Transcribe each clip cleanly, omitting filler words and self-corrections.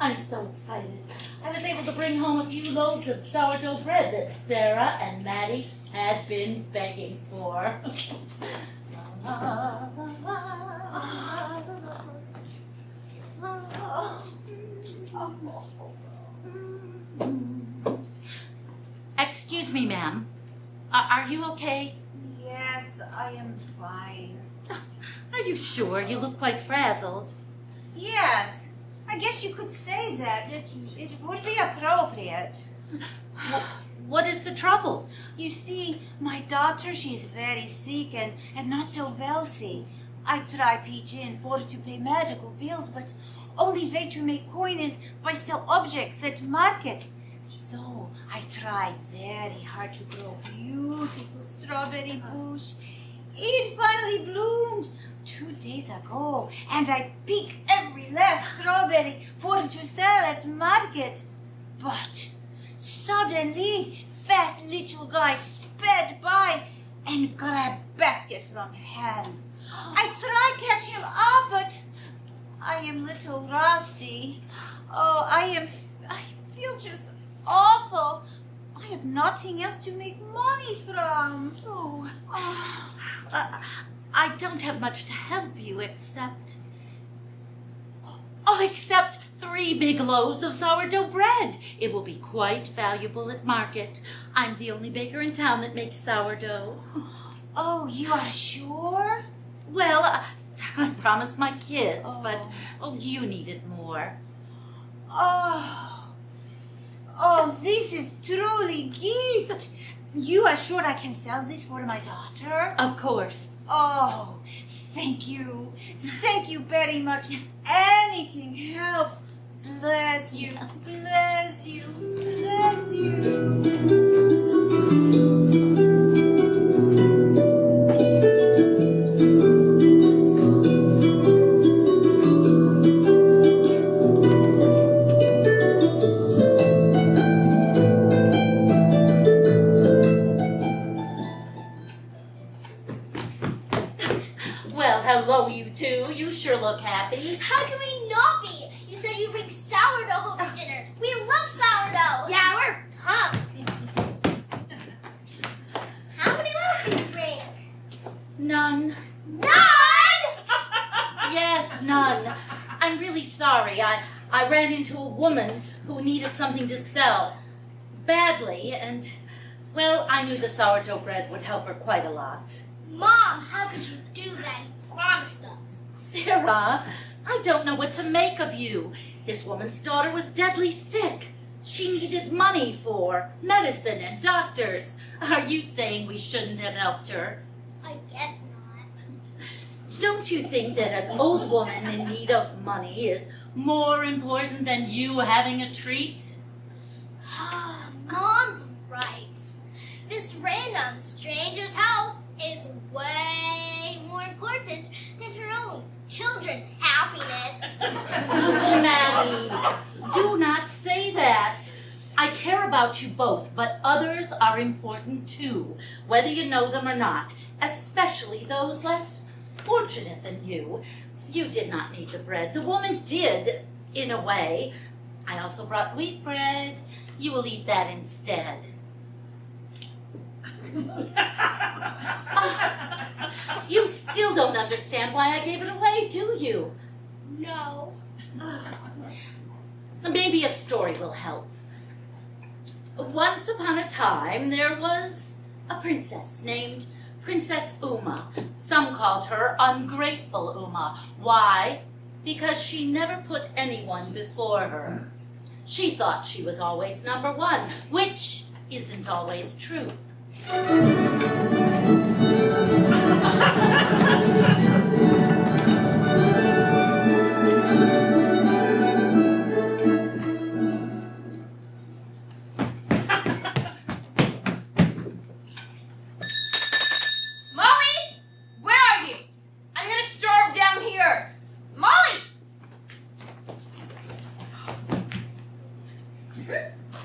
I'm so excited. I was able to bring home a few loaves of sourdough bread that Sarah and Maddie had been begging for. Excuse me, ma'am. Are you okay? Yes, I am fine. Are you sure? You look quite frazzled. Yes, I guess you could say that. It would be appropriate. What is the trouble? You see, my daughter, she is very sick and not so wealthy. I try pitch in for to pay medical bills, but only way to make coin is by sell objects at market. So I try very hard to grow beautiful strawberry bush. It finally bloomed 2 days ago, and I pick every last strawberry for to sell at market. But suddenly, fast little guy sped by and grabbed basket from hands. I try catch him up, but I am little rusty. Oh, I feel just awful. I have nothing else to make money from. I don't have much to help you except 3 big loaves of sourdough bread. It will be quite valuable at market. I'm the only baker in town that makes sourdough. Oh, you are sure? Well, I promised my kids, but you needed more. Oh, this is truly gift. You are sure I can sell this for my daughter? Of course. Oh, thank you. Thank you very much. Anything helps. Bless you. Bless you. Bless you. Hello, you two. You sure look happy. How can we not be? You said you bring sourdough home for dinner. We love sourdough. Yeah, we're pumped. How many loaves did you bring? None. None? Yes, none. I'm really sorry. I ran into a woman who needed something to sell badly, and, well, I knew the sourdough bread would help her quite a lot. Mom, how could you do that? You promised us. Sarah, I don't know what to make of you. This woman's daughter was deadly sick. She needed money for medicine and doctors. Are you saying we shouldn't have helped her? I guess not. Don't you think that an old woman in need of money is more important than you having a treat? Mom's right. This random stranger's health is way more important than her own children's happiness. Maddie, do not say that. I care about you both, but others are important too, whether you know them or not, especially those less fortunate than you. You did not need the bread. The woman did, in a way. I also brought wheat bread. You will eat that instead. You still don't understand why I gave it away, do you? No. Maybe a story will help. Once upon a time, there was a princess named Princess Uma. Some called her Ungrateful Uma. Why? Because she never put anyone before her. She thought she was always number one, which isn't always true.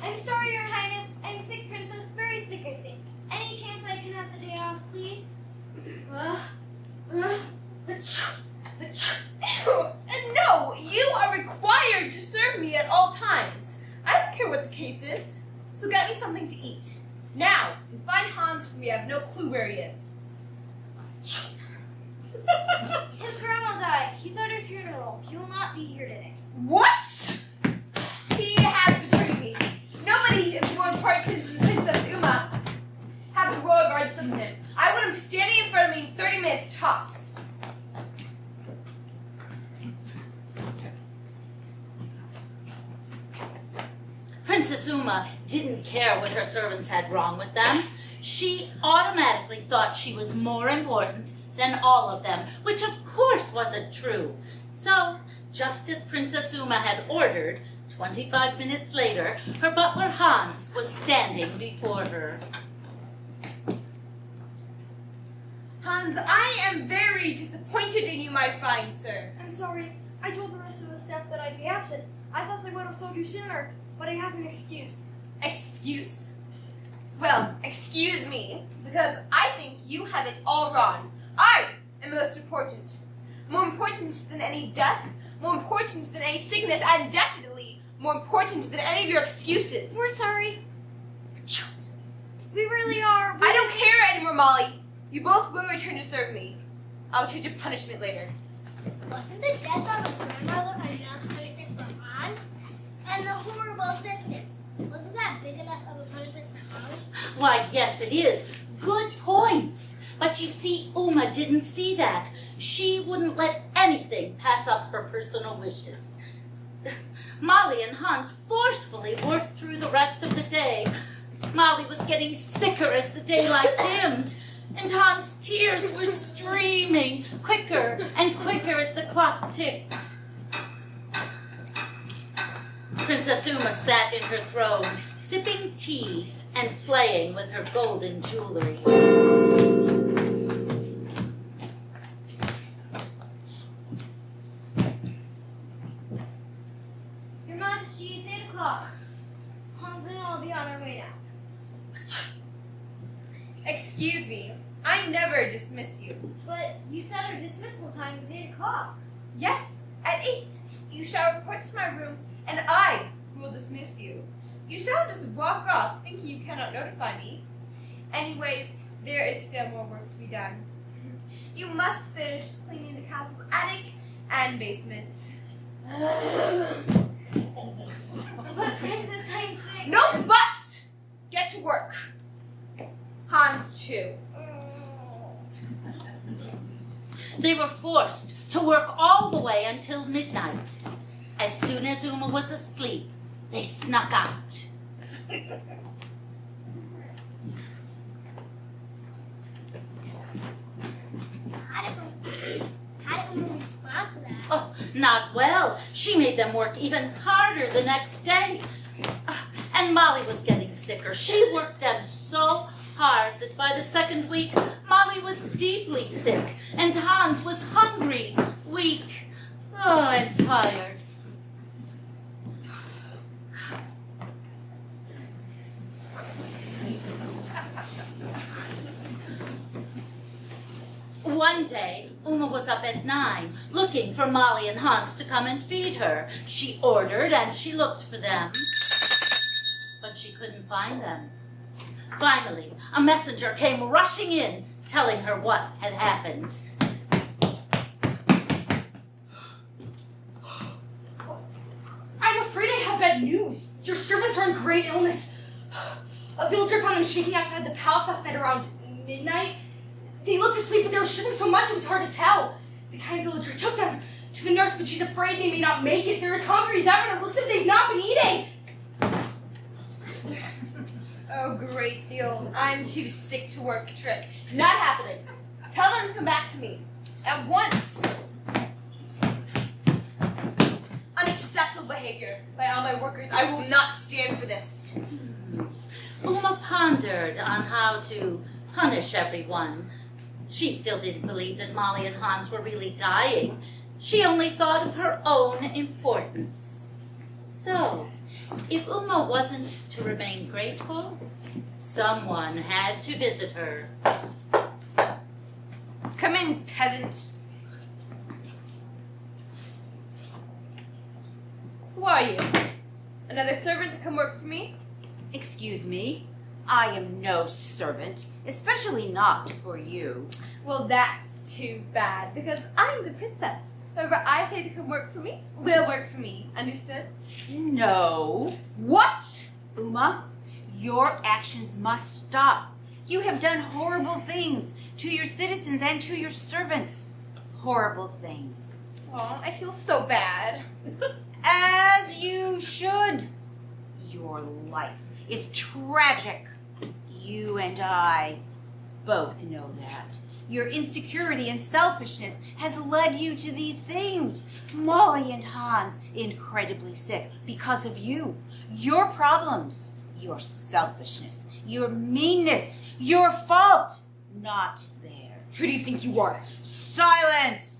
I'm sorry, Your Highness. I'm sick, Princess. Very sick, I think. Any chance I can have the day off, please? serve me at all times. I don't care what the case is. So get me something to eat. Now, and find Hans for me. I have no clue where he is. His grandma died. He's at her funeral. He will not be here today. What? He has betrayed me. Nobody is more important than Princess Uma. Have the royal guard summon him. I want him standing in front of me in 30 minutes tops. Princess Uma didn't care what her servants had wrong with them. She automatically thought she was more important than all of them, which of course wasn't true. So, just as Princess Uma had ordered, 25 minutes later, her butler Hans was standing before her. Hans, I am very disappointed in you, my fine sir. I'm sorry. I told the rest of the staff that I'd be absent. I thought they would have told you sooner, but I have an excuse. Excuse? Well, excuse me, because I think you have it all wrong. I am most important. More important than any death, more important than any sickness, and definitely more important than any of your excuses. We're sorry. We really are. I don't care anymore, Molly. You both will return to serve me. I'll choose your punishment later. Wasn't the death of his grandmother enough punishment for Hans? And the horrible sickness, wasn't that big enough of a punishment for Hans? Why, yes, it is. Good points. But you see, Uma didn't see that. She wouldn't let anything pass up her personal wishes. Molly and Hans forcefully worked through the rest of the day. Molly was getting sicker as the daylight dimmed, and Hans' tears were streaming quicker and quicker as the clock ticked. Princess Uma sat in her throne, sipping tea and playing with her golden jewelry. Your Majesty, it's 8 o'clock. Hans and I will be on our way now. Excuse me, I never dismissed you. But you said our dismissal time is 8 o'clock. Yes, at 8. You shall report to my room, and I will dismiss you. You shall just walk off thinking you cannot notify me. Anyways, there is still more work to be done. You must finish cleaning the castle's attic and basement. But Princess, I'm sick. No buts! Get to work. Hans, too. They were forced to work all the way until midnight. As soon as Uma was asleep, they snuck out. How did Uma respond to that? Oh, not well. She made them work even harder the next day. And Molly was getting sicker. She worked them so hard that by the second week, Molly was deeply sick, and Hans was hungry, weak, and tired. One day, Uma was up at 9, looking for Molly and Hans to come and feed her. She ordered and she looked for them, but she couldn't find them. Finally, a messenger came rushing in, telling her what had happened. I'm afraid I have bad news. Your servants are in great illness. A villager found them shaking outside the palace last night around midnight. They looked asleep, but they were shivering so much it was hard to tell. The kind villager took them to the nurse, but she's afraid they may not make it. They're as hungry as ever, and it looks as if they've not been eating. Oh, great, the old I'm too sick to work trick. Not happening. Tell them to come back to me. At once. Unacceptable behavior by all my workers. I will not stand for this. Uma pondered on how to punish everyone. She still didn't believe that Molly and Hans were really dying. She only thought of her own importance. So, if Uma wasn't to remain grateful, someone had to visit her. Come in, peasant. Who are you? Another servant to come work for me? Excuse me, I am no servant, especially not for you. Well, that's too bad, because I'm the princess. Whoever I say to come work for me will work for me. Understood? No. What? Uma, your actions must stop. You have done horrible things to your citizens and to your servants. Horrible things. Oh, I feel so bad. As you should. Your life is tragic. You and I both know that. Your insecurity and selfishness has led you to these things. Molly and Hans, incredibly sick because of you. Your problems, your selfishness, your meanness, your fault, not theirs. Who do you think you are? Silence!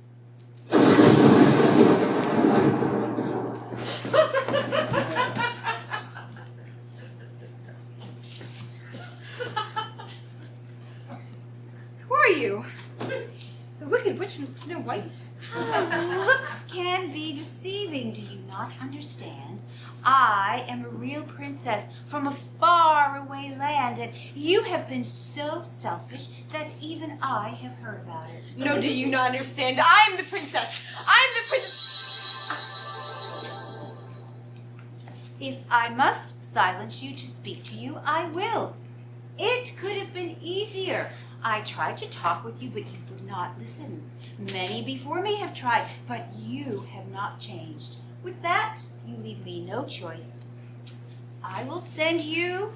Who are you? The Wicked Witch from Snow White? Looks can be deceiving, do you not understand? I am a real princess from a faraway land, and you have been so selfish that even I have heard about it. No, do you not understand? I'm the princess! I'm the princess! If I must silence you to speak to you, I will. It could have been easier. I tried to talk with you, but you would not listen. Many before me have tried, but you have not changed. With that, you leave me no choice. I will send you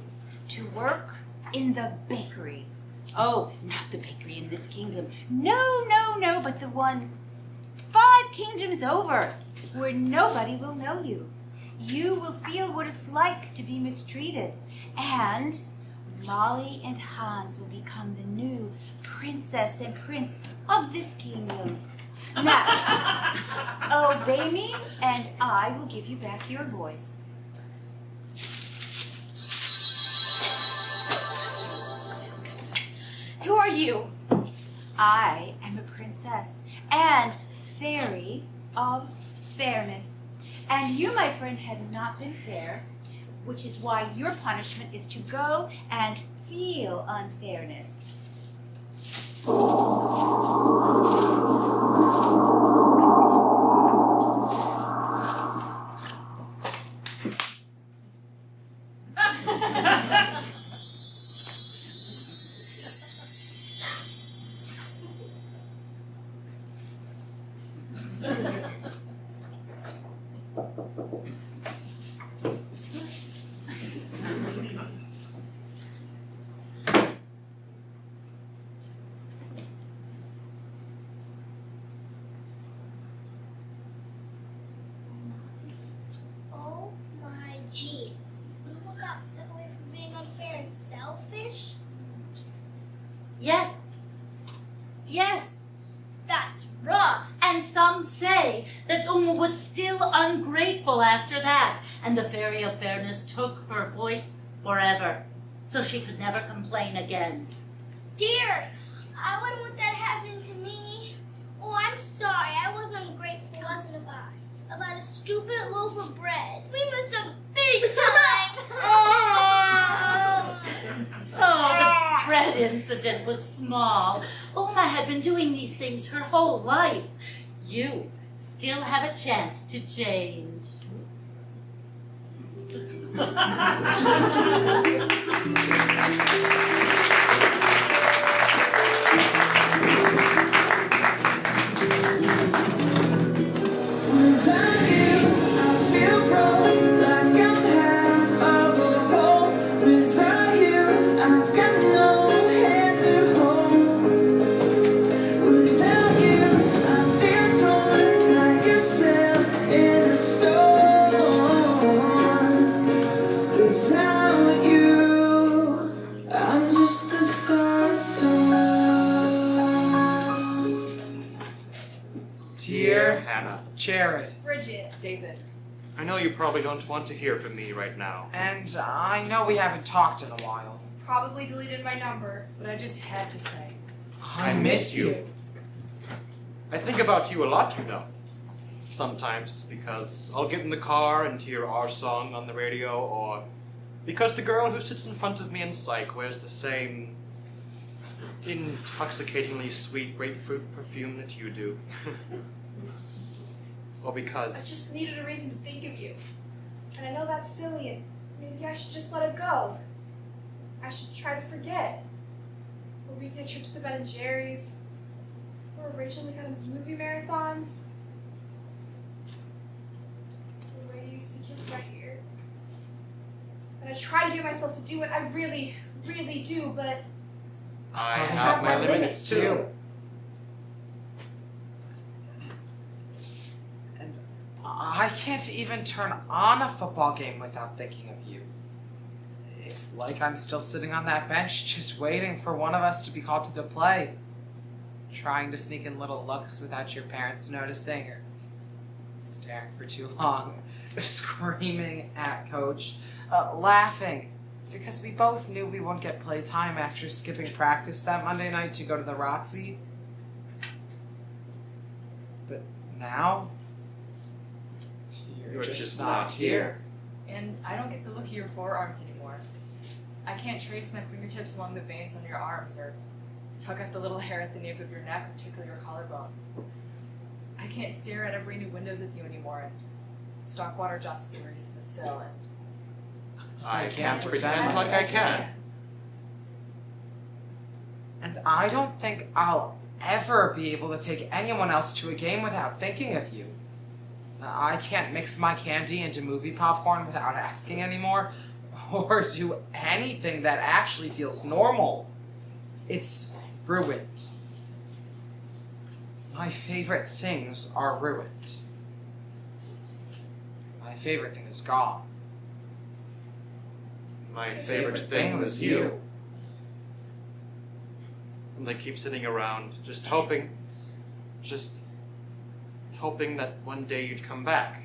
to work in the bakery. Oh, not the bakery in this kingdom. No, no, no, but the one 5 kingdoms over, where nobody will know you. You will feel what it's like to be mistreated. And Molly and Hans will become the new princess and prince of this kingdom. Now, obey me, and I will give you back your voice. Who are you? I am a princess and fairy of fairness. And you, my friend, have not been fair, which is why your punishment is to go and feel unfairness. Oh my gee. Uma got sent away from being unfair and selfish? Yes. Yes. That's rough. And some say that Uma was still ungrateful after that, and the Fairy of Fairness took her voice forever, so she could never complain again. Dear, I wouldn't want that happening to me. Oh, I'm sorry. I was ungrateful, wasn't I? About a stupid loaf of bread. We missed a big time. Oh, the bread incident was small. Uma had been doing these things her whole life. You still have a chance to change. Jarrett. Bridget. David. I know you probably don't want to hear from me right now. And I know we haven't talked in a while. Probably deleted my number, but I just had to say. I miss you. I think about you a lot, you know. Sometimes it's because I'll get in the car and hear our song on the radio, or because the girl who sits in front of me in psych wears the same intoxicatingly sweet grapefruit perfume that you do. Or because... I just needed a reason to think of you. And I know that's silly, and maybe I should just let it go. I should try to forget. Or weekend trips to Ben and Jerry's. Or Rachel McAdams movie marathons. Or where you used to kiss right here. And I try to get myself to do it. I really, really do, but... I have my limits too. And I can't even turn on a football game without thinking of you. It's like I'm still sitting on that bench just waiting for one of us to be called to the play. Trying to sneak in little looks without your parents noticing, or staring for too long, screaming at Coach, laughing, because we both knew we wouldn't get playtime after skipping practice that Monday night to go to the Roxy. But now, you're just not here. And I don't get to look at your forearms anymore. I can't trace my fingertips along the veins on your arms, or tug at the little hair at the nape of your neck, or tickle your collarbone. I can't stare out of rainy windows with you anymore, and stock water drops as it grease to the sill, and I can't pretend like I can. And I don't think I'll ever be able to take anyone else to a game without thinking of you. I can't mix my candy into movie popcorn without asking anymore, or do anything that actually feels normal. It's ruined. My favorite things are ruined. My favorite thing is gone. My favorite thing was you. And I keep sitting around, just hoping that one day you'd come back.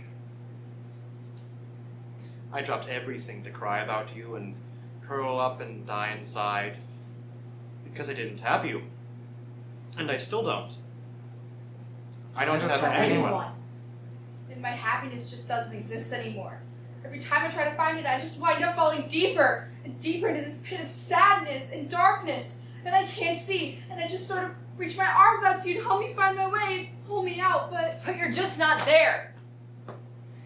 I dropped everything to cry about you and curl up and die inside because I didn't have you. And I still don't. I don't have anyone. And my happiness just doesn't exist anymore. Every time I try to find it, I just wind up falling deeper and deeper into this pit of sadness and darkness that I can't see. And I just sort of reach my arms out to you to help me find my way, pull me out, but you're just not there.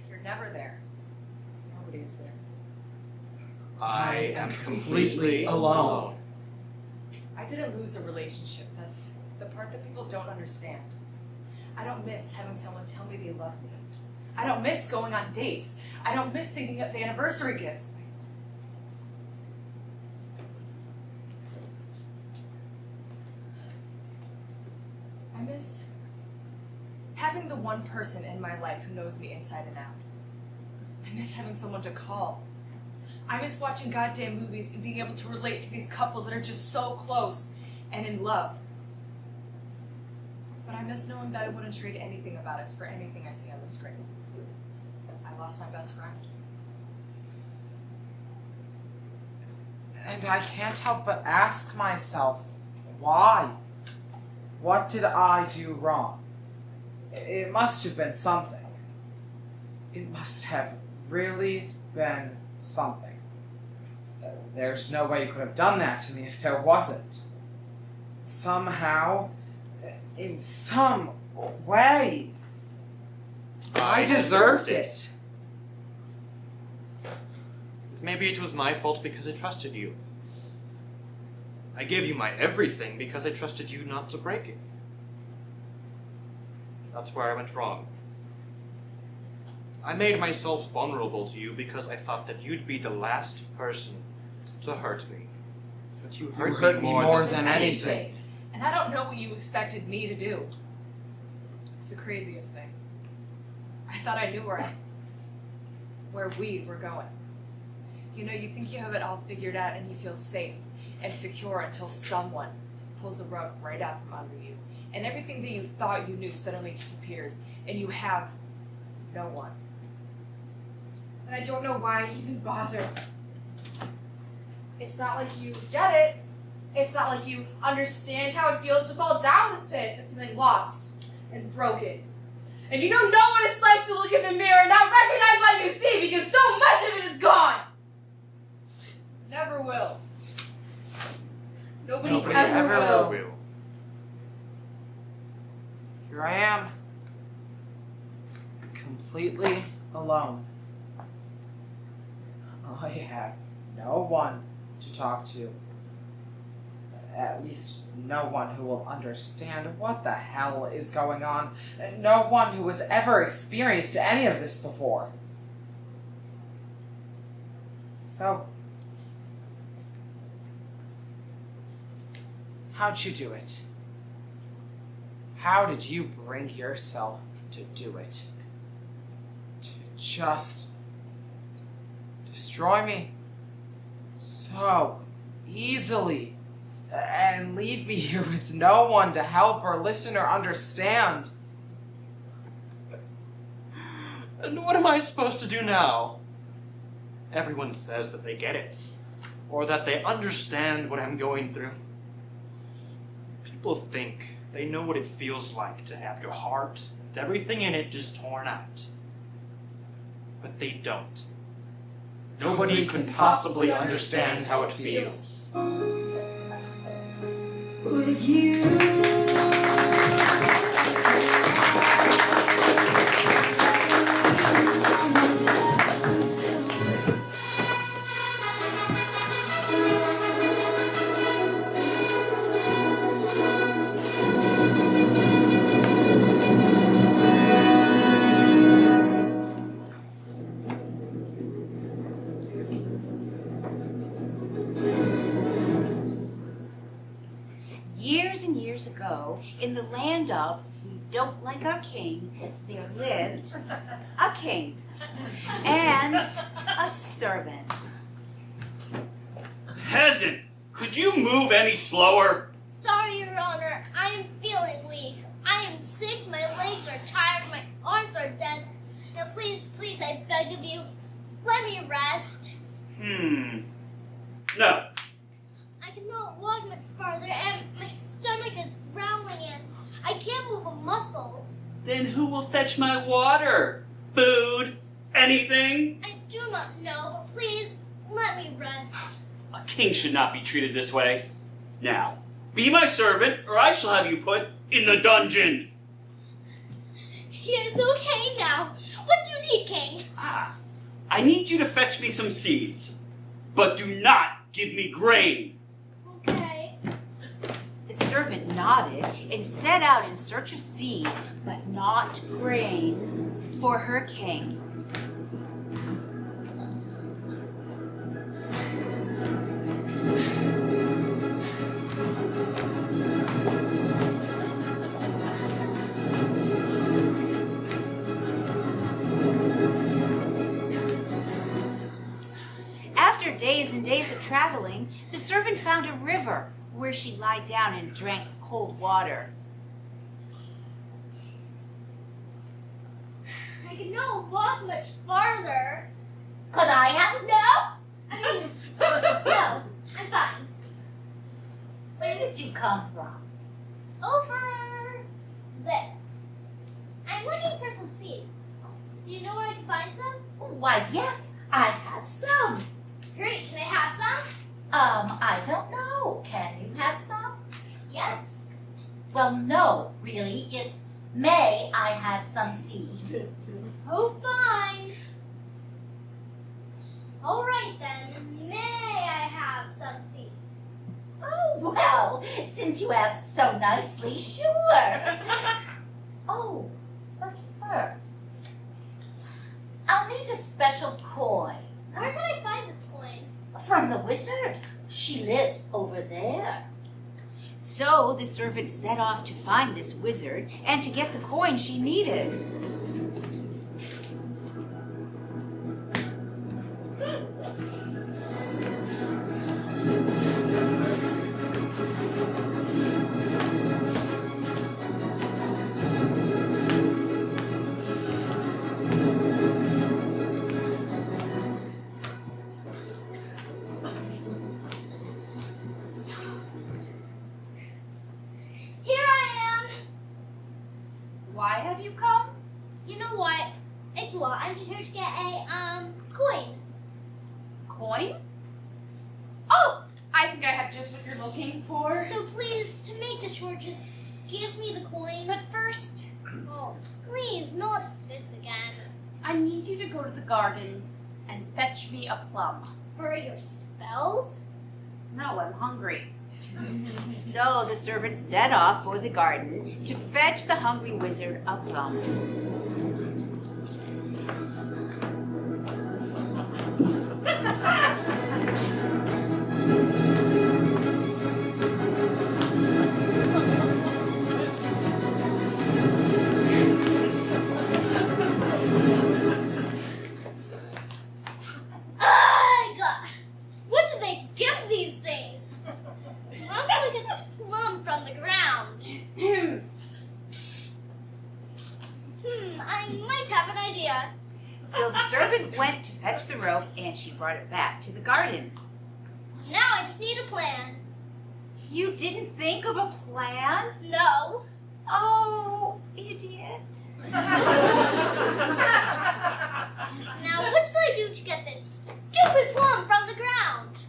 You're never there. Nobody is there. I am completely alone. I didn't lose a relationship. That's the part that people don't understand. I don't miss having someone tell me they love me. I don't miss going on dates. I don't miss thinking of the anniversary gifts. I miss having the one person in my life who knows me inside and out. I miss having someone to call. I miss watching goddamn movies and being able to relate to these couples that are just so close and in love. But I miss knowing that I wouldn't trade anything about us for anything I see on the screen. I lost my best friend. And I can't help but ask myself, why? What did I do wrong? It must have been something. It must have really been something. There's no way you could have done that to me if there wasn't. Somehow, in some way, I deserved it. Maybe it was my fault because I trusted you. I gave you my everything because I trusted you not to break it. That's where I went wrong. I made myself vulnerable to you because I thought that you'd be the last person to hurt me. But you hurt me more than anything. And I don't know what you expected me to do. It's the craziest thing. I thought I knew where we were going. You know, you think you have it all figured out and you feel safe and secure until someone pulls the rug right out from under you. And everything that you thought you knew suddenly disappears and you have no one. and I don't know why I even bother. It's not like you get it. It's not like you understand how it feels to fall down this pit of feeling lost and broken. And you don't know what it's like to look in the mirror and not recognize what you see because so much of it is gone. Never will. Nobody ever will. Here I am, completely alone. I have no one to talk to. At least no one who will understand what the hell is going on. No one who has ever experienced any of this before. So, how'd you do it? How did you bring yourself to do it? To just destroy me so easily and leave me here with no one to help or listen or understand. And what am I supposed to do now? Everyone says that they get it, or that they understand what I'm going through. People think they know what it feels like to have your heart and everything in it just torn out. But they don't. Nobody could possibly understand how it feels. With you. In the land of We Don't Like Our King, there lived a king and a servant. Peasant, could you move any slower? Sorry, Your Honor. I am feeling weak. I am sick. My legs are tired. My arms are dead. Now, please, please, I beg of you, let me rest. No. I cannot walk much farther, and my stomach is growling, and I can't move a muscle. Then who will fetch my water? Food? Anything? I do not know, but please, let me rest. A king should not be treated this way. Now, be my servant, or I shall have you put in the dungeon. It is okay now. What do you need, King? I need you to fetch me some seeds, but do not give me grain. Okay. The servant nodded and set out in search of seed, but not grain, for her king. After days and days of traveling, the servant found a river where she lied down and drank cold water. I cannot walk much farther. Could I have? No? I mean, no. I'm fine. Where did you come from? Over there. I'm looking for some seeds. Do you know where I can find some? Why, yes, I have some. Great. Can I have some? I don't know. Can you have some? Yes. Well, no, really. It's may I have some seed. Oh, fine. All right, then. May I have some seed? Oh, well, since you asked so nicely, sure. Oh, but first, I'll need a special coin. Where can I find this coin? From the wizard. She lives over there. So the servant set off to find this wizard and to get the coin she needed. Here I am. Why have you come? Joshua. I'm here to get a coin. Coin? Oh, I think I have just what you're looking for. So please, to make this short, just give me the coin. But first, Oh, please, not this again. I need you to go to the garden and fetch me a plum. For your spells? No, I'm hungry. So the servant set off for the garden to fetch the hungry wizard a plum. God! What do they give these things? Sounds like it's plumb from the ground. I might have an idea. So the servant went to fetch the rope and she brought it back to the garden. Now I just need a plan. You didn't think of a plan? No. Oh, idiot. Now what should I do to get this stupid plum from the ground?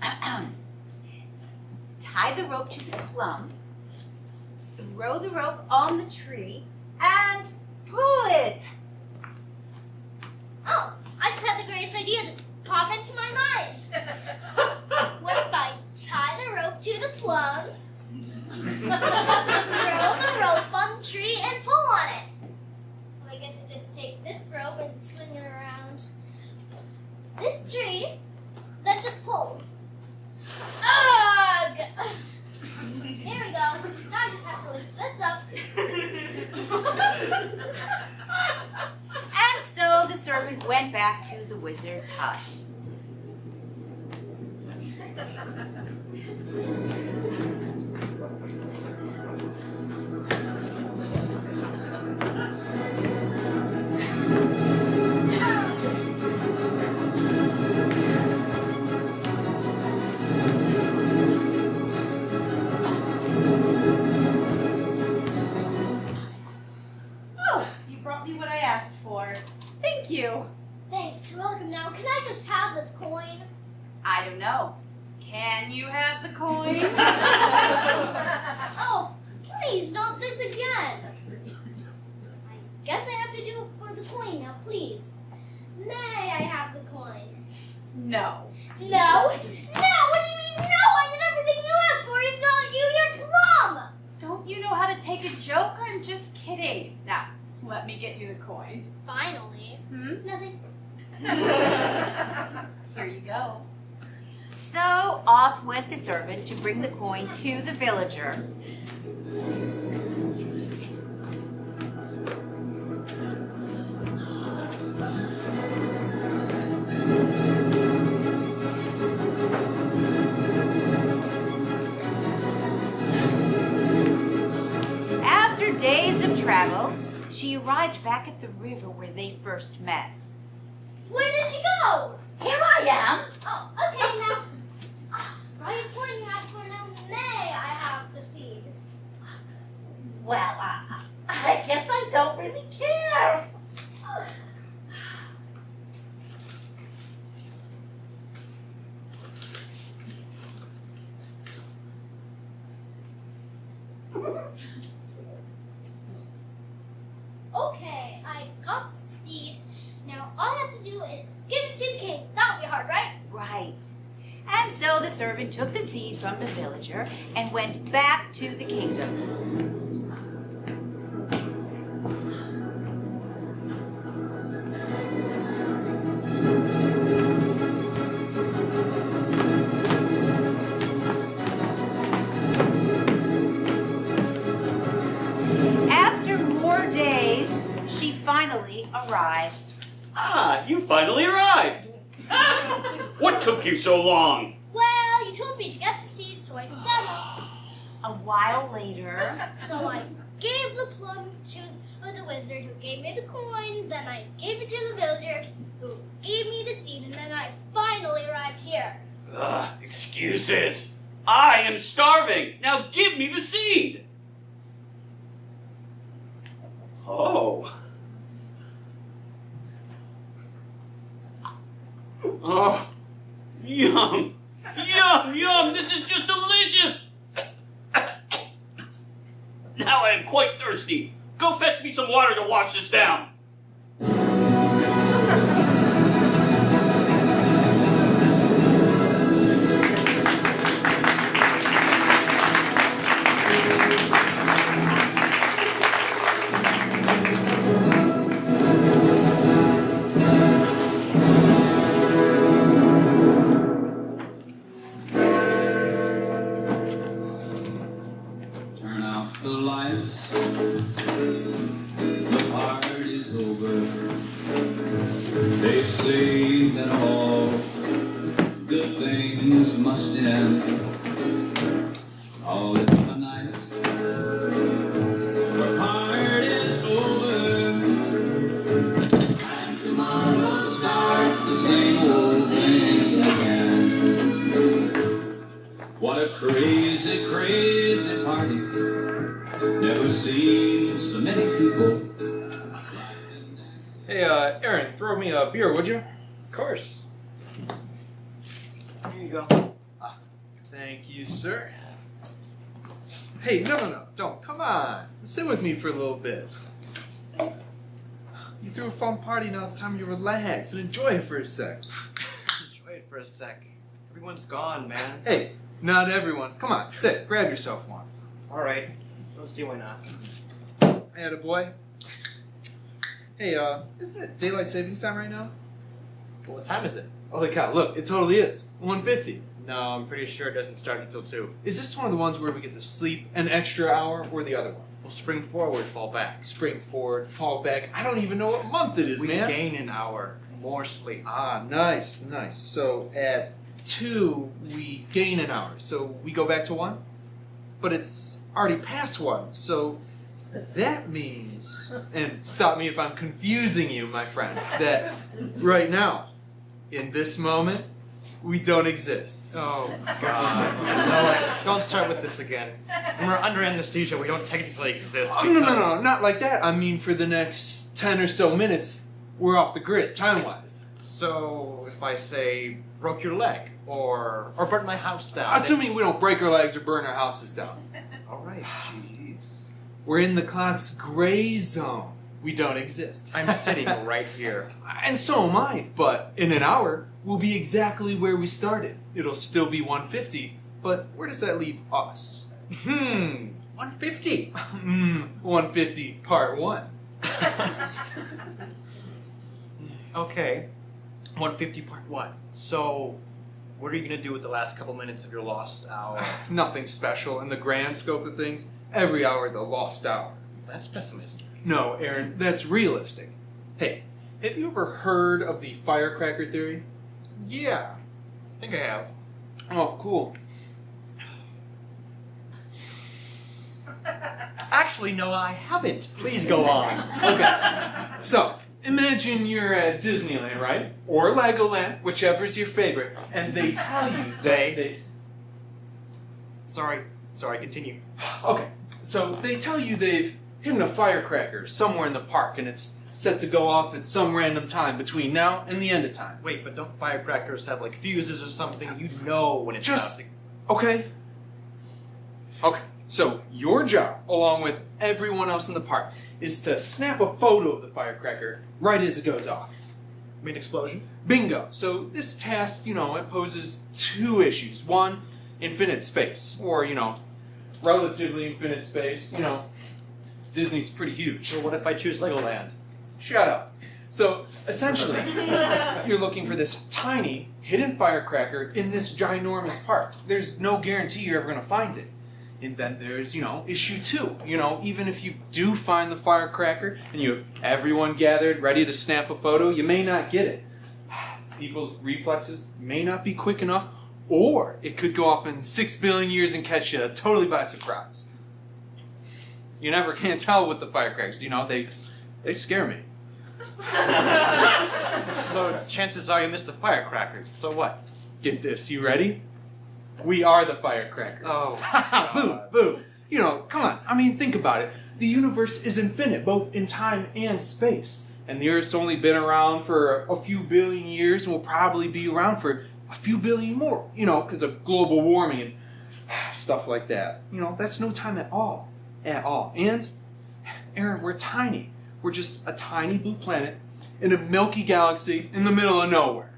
Tie the rope to the plum, throw the rope on the tree, and pull it. Oh, I just had the greatest idea just pop into my mind. What if I tie the rope to the plum, throw the rope on the tree, and pull on it? So I guess I just take this rope and swing it around this tree, then just pull. Ugh! Here we go. Now I just have to lift this up. And so the servant went back to the wizard's hut. Oh, you brought me what I asked for. Thank you. Thanks, you're welcome. Now, can I just have this coin? I don't know. Can you have the coin? Oh, please, not this again. I guess I have to do it for the coin now, please. May I have the coin? No. No? No? What do you mean no? I did everything you asked for. If not you, you're plum. Don't you know how to take a joke? I'm just kidding. Now, let me get you the coin. Finally. Nothing. Here you go. So off went the servant to bring the coin to the villager. After days of travel, she arrived back at the river where they first met. Where did you go? Here I am. Oh, okay, now. Right coin you asked for now. May I have the seed? Well, I guess I don't really care. Okay, I got the seed. Now all I have to do is give it to the king. That'll be hard, right? Right. And so the servant took the seed from the villager and went back to the kingdom. After more days, she finally arrived. Ah, you finally arrived. What took you so long? Well, you told me to get the seed, so I settled. A while later, So I gave the plum to the wizard who gave me the coin, then I gave it to the villager who gave me the seed, and then I finally arrived here. Ugh, excuses. I am starving. Now give me the seed. Oh. Oh, yum! Yum, yum! This is just delicious! Now I am quite thirsty. Go fetch me some water to wash this down. Turn out the lights. The party's over. They say that all good things must end. Call it a night. The party's over. And tomorrow starts the same old thing again. What a crazy, crazy party. Never seen so many people. Hey, Aaron, throw me a beer, would you? Of course. Here you go. Thank you, sir. Hey, no, don't. Come on. Sit with me for a little bit. You threw a fun party, now it's time to relax and enjoy it for a sec. Enjoy it for a sec. Everyone's gone, man. Hey, not everyone. Come on, sit. Grab yourself one. Alright. Don't see why not. Attaboy. Hey, isn't it daylight savings time right now? Well, what time is it? Holy cow, look, it totally is. 1:50. No, I'm pretty sure it doesn't start until 2. Is this one of the ones where we get to sleep an extra hour, or the other one? We'll spring forward, fall back. Spring forward, fall back. I don't even know what month it is, We man. gain an hour. More sleep. Ah, nice. So at 2, we gain an hour. So we go back to 1? But it's already past 1. So that means, and stop me if I'm confusing you, my friend, that right now, in this moment, we don't exist. Oh, God. No, don't start with this again. When we're under anesthesia, we don't technically exist. Oh, no, not like that. I mean, for the next 10 or so minutes, we're off the grid, time-wise. So, if I say, broke your leg, or burnt my house down. Assuming we don't break our legs or burn our houses down. Alright, jeez. We're in the clock's gray zone. We don't exist. I'm sitting right here. And so am I, but in an hour, we'll be exactly where we started. It'll still be 1:50, but where does that leave us? 150. 150 part 1. Okay, 150 part 1. So, what are you going to do with the last couple minutes of your lost hour? Nothing special. In the grand scope of things, every hour is a lost hour. That's pessimistic. No, Aaron, that's realistic. Hey, have you ever heard of the firecracker theory? Yeah, I think I have. Oh, cool. Actually, no, I haven't. Please go on. Okay, so imagine you're at Disneyland, right? Or Legoland, whichever's your favorite, and they tell you that Sorry, continue. Okay, so they tell you they've hidden a firecracker somewhere in the park, and it's set to go off at some random time between now and the end of time. Wait, but don't firecrackers have like fuses or something? You know when it's Just about okay. So your job, along with everyone else in the park, is to snap a photo of the firecracker right as it goes off. to mean explosion. Bingo. So this task, it poses 2 issues. One, infinite space, or relatively infinite space. Disney's pretty huge. So what if I choose Legoland? Shut up. So, essentially, you're looking for this tiny, hidden firecracker in this ginormous park. There's no guarantee you're ever going to find it. And then there's, issue 2. Even if you do find the firecracker and you have everyone gathered ready to snap a photo, you may not get it. People's reflexes may not be quick enough, or it could go off in 6 billion years and catch you totally by surprise. You never can tell with the firecrackers, they scare me. So chances are you missed the firecrackers. So what? Get this, you ready? We are the firecracker. Oh, Boo, boo. Come on. I mean, think about it. The universe is infinite, both in time and space. and the Earth's only been around for a few billion years and will probably be around for a few billion more, because of global warming and stuff like that. That's no time at all. At all. And, Aaron, we're tiny. We're just a tiny blue planet in a milky galaxy in the middle of nowhere.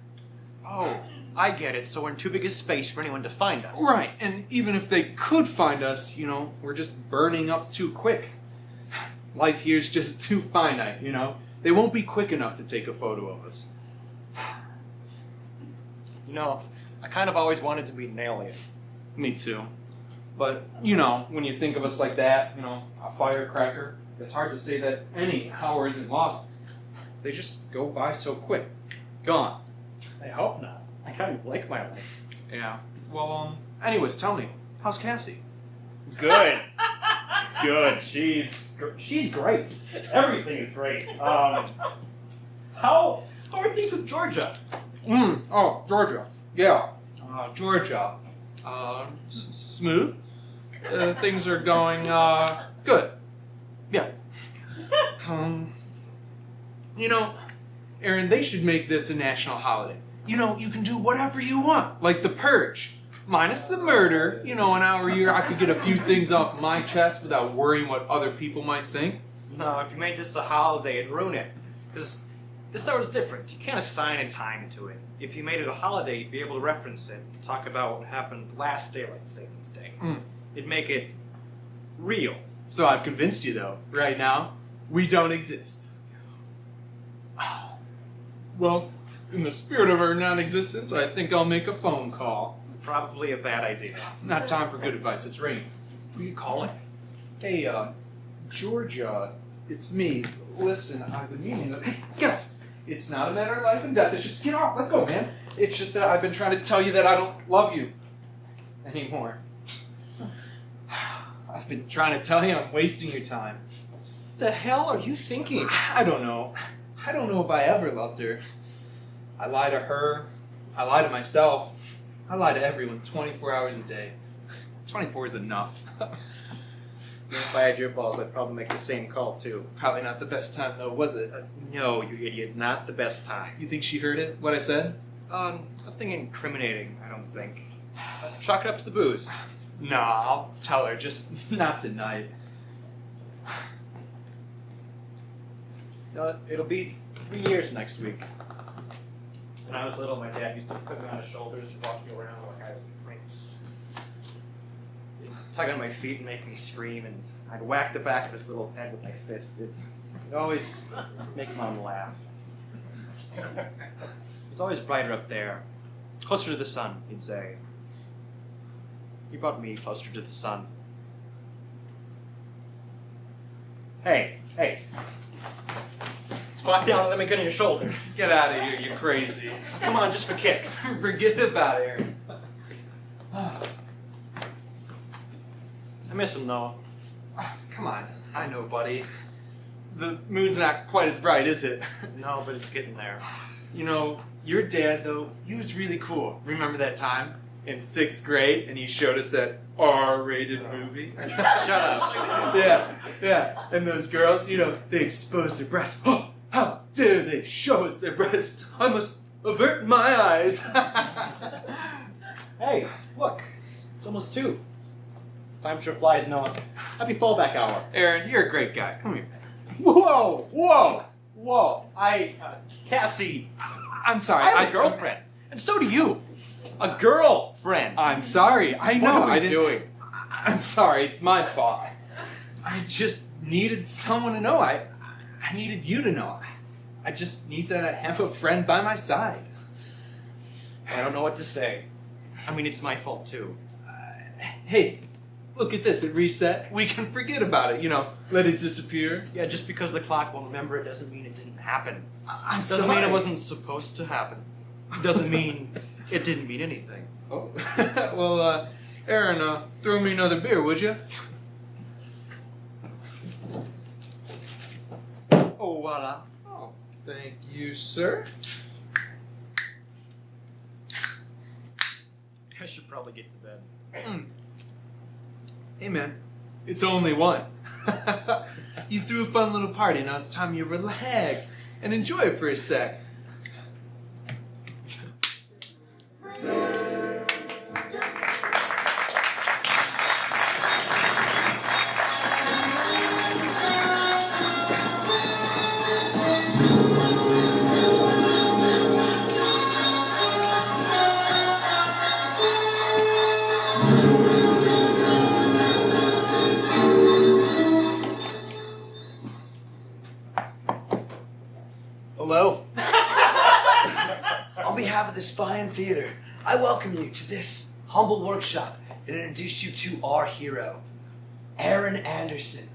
Oh, I get it. So we're in too big a space for anyone to find us. Right, and even if they could find us, we're just burning up too quick. Life here's just too finite, They won't be quick enough to take a photo of us. I kind of always wanted to be an alien. Me too. But, when you think of us like that, a firecracker, it's hard to say that any hour isn't lost. They just go by so quick. Gone. I hope not. I kind of like my life. Yeah. Well, anyways, tell me, how's Cassie? Good. Good. She's great. Everything is great. How are things with Georgia? Oh, Georgia. Yeah. Georgia. Smooth. Things are going, good. Yeah. Aaron, they should make this a national holiday. You can do whatever you want, like the purge. Minus the murder, an hour a year, I could get a few things off my chest without worrying what other people might think. No, if you made this a holiday, it'd ruin it. Because this hour is different. You can't assign a time to it. If you made it a holiday, you'd be able to reference it, talk about what happened last daylight savings day. It'd make it real. So I've convinced you, though, right now, we don't exist. Well, in the spirit of our non-existence, I think I'll make a phone call. Probably a bad idea. Not time for good advice, it's raining. Who are you calling? Hey, Georgia, it's me. Listen, I've been meaning to... Hey, get up! It's not a matter of life and death, it's just get off, let go, man. It's just that I've been trying to tell you that I don't love you anymore. I've been trying to tell you I'm wasting your time. The hell are you thinking? I don't know. I don't know if I ever loved her. I lie to her. I lie to myself. I lie to everyone 24 hours a day. 24 is enough. If I had your balls, I'd probably make the same call, too. Probably not the best time, though, was it? No, you idiot. Not the best time. You think she heard it, what I said? Nothing incriminating, I don't think. Chalk it up to the booze. Nah, I'll tell her, just not tonight. No, it'll be 3 years next week. When I was little, my dad used to put me on his shoulders and walk me around like I was a prince. He'd tug on my feet and make me scream, and I'd whack the back of his little head with my fist. It'd always make Mom laugh. It was always brighter up there. Closer to the sun, he'd say. He brought me closer to the sun. Hey. Squat down and let me get on your shoulders. Get out of here, you crazy. Come on, just for kicks. Forget about it. I miss him, though. Come on, I know, buddy. The moon's not quite as bright, is it? No, but it's getting there. Your dad, though, he was really cool. Remember that time in 6th grade and he showed us that R-rated movie? Shut up. Yeah. And those girls, they exposed their breasts. Oh, how dare they show us their breasts? I must avert my eyes. Hey, look. It's almost 2. Time sure flies, Noah. Happy fallback hour. Aaron, you're a great guy. Come here. Whoa. Cassie. I'm sorry. I have a girlfriend. And so do you. A girlfriend. I'm sorry. I know. What are we doing? I'm sorry. It's my fault. I just needed someone to know. I needed you to know. I just need to have a friend by my side. I don't know what to say. I mean, it's my fault, too. Hey, look at this. It reset. We can forget about it. Let it disappear. Yeah, just because the clock won't remember it doesn't mean it didn't happen. I'm doesn't sorry. mean it wasn't supposed to happen. Doesn't mean it didn't mean anything. Oh, well, Aaron, throw me another beer, would you? Oh, voila. Oh, thank you, sir. I should probably get to bed. Hey, man, it's only 1. You threw a fun little party, now it's time you relax. and enjoy it for a sec. Hello. On behalf of the Spine Theater, I welcome you to this humble workshop and introduce you to our hero, Aaron Anderson.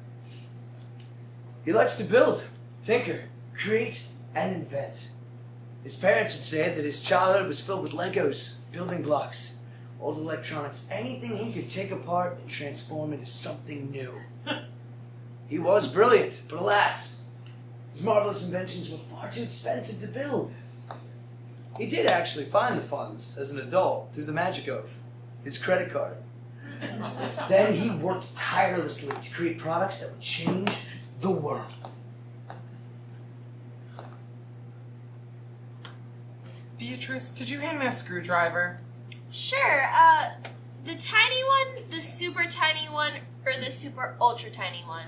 He likes to build, tinker, create, and invent. His parents would say that his childhood was filled with Legos, building blocks, old electronics, anything he could take apart and transform into something new. He was brilliant, but alas, his marvelous inventions were far too expensive to build. He did actually find the funds as an adult through the magic of his credit card. Then he worked tirelessly to create products that would change the world. Beatrice, could you hand me a screwdriver? Sure, the tiny one, the super tiny one, or the super ultra tiny one?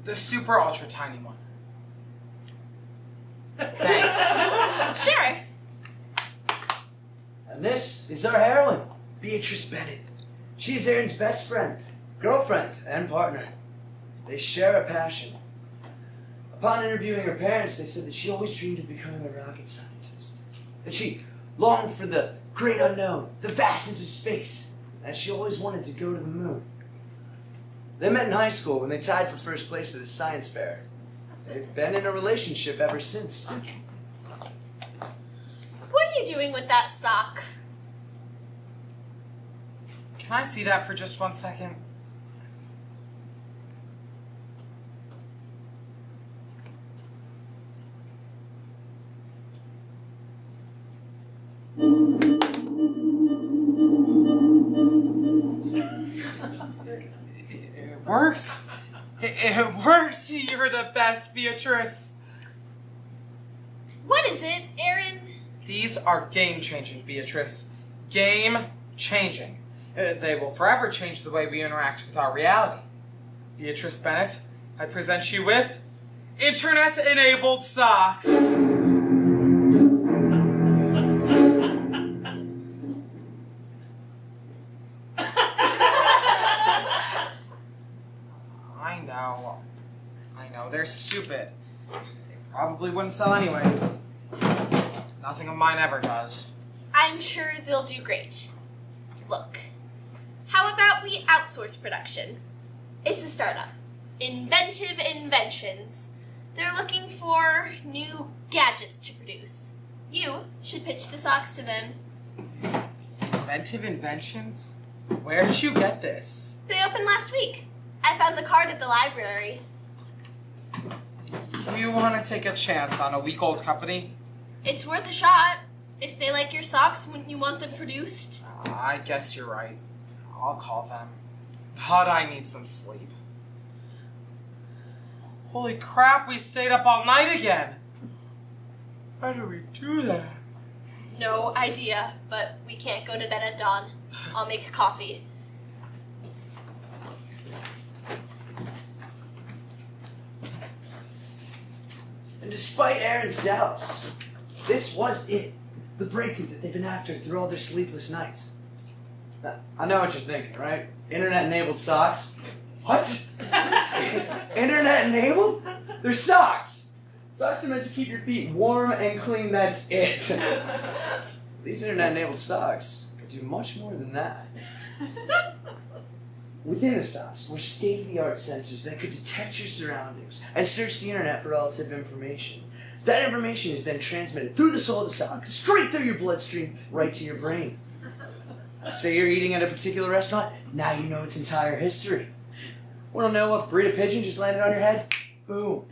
The super ultra tiny one. Thanks. Sure. And this is our heroine, Beatrice Bennett. She is Aaron's best friend, girlfriend, and partner. They share a passion. Upon interviewing her parents, they said that she always dreamed of becoming a rocket scientist. That she longed for the great unknown, the vastness of space, and she always wanted to go to the moon. They met in high school when they tied for first place at a science fair. They've been in a relationship ever since. What are you doing with that sock? Can I see that for just 1 second? It works. It works. You're the best, Beatrice. What is it, Aaron? These are game-changing, Beatrice. Game-changing. They will forever change the way we interact with our reality. Beatrice Bennett, I present you with Internet-enabled socks. I know, they're stupid. They probably wouldn't sell anyways. Nothing of mine ever does. I'm sure they'll do great. Look, how about we outsource production? It's a startup. Inventive Inventions. They're looking for new gadgets to produce. You should pitch the socks to them. Inventive Inventions? Where did you get this? They opened last week. I found the card at the library. You want to take a chance on a week-old company? It's worth a shot. If they like your socks, wouldn't you want them produced? I guess you're right. I'll call them. But I need some sleep. Holy crap, we stayed up all night again. How do we do that? No idea, but we can't go to bed at dawn. I'll make coffee. And despite Aaron's doubts, this was it. The breakthrough that they've been after through all their sleepless nights. Now, I know what you're thinking, right? Internet-enabled socks? What? Internet-enabled? They're socks. Socks are meant to keep your feet warm and clean, that's it. These internet-enabled socks could do much more than that. Within the socks were state-of-the-art sensors that could detect your surroundings and search the internet for relative information. That information is then transmitted through the sole of the sock, straight through your bloodstream, right to your brain. Say you're eating at a particular restaurant, now you know its entire history. Want to know what breed of pigeon just landed on your head? Boom.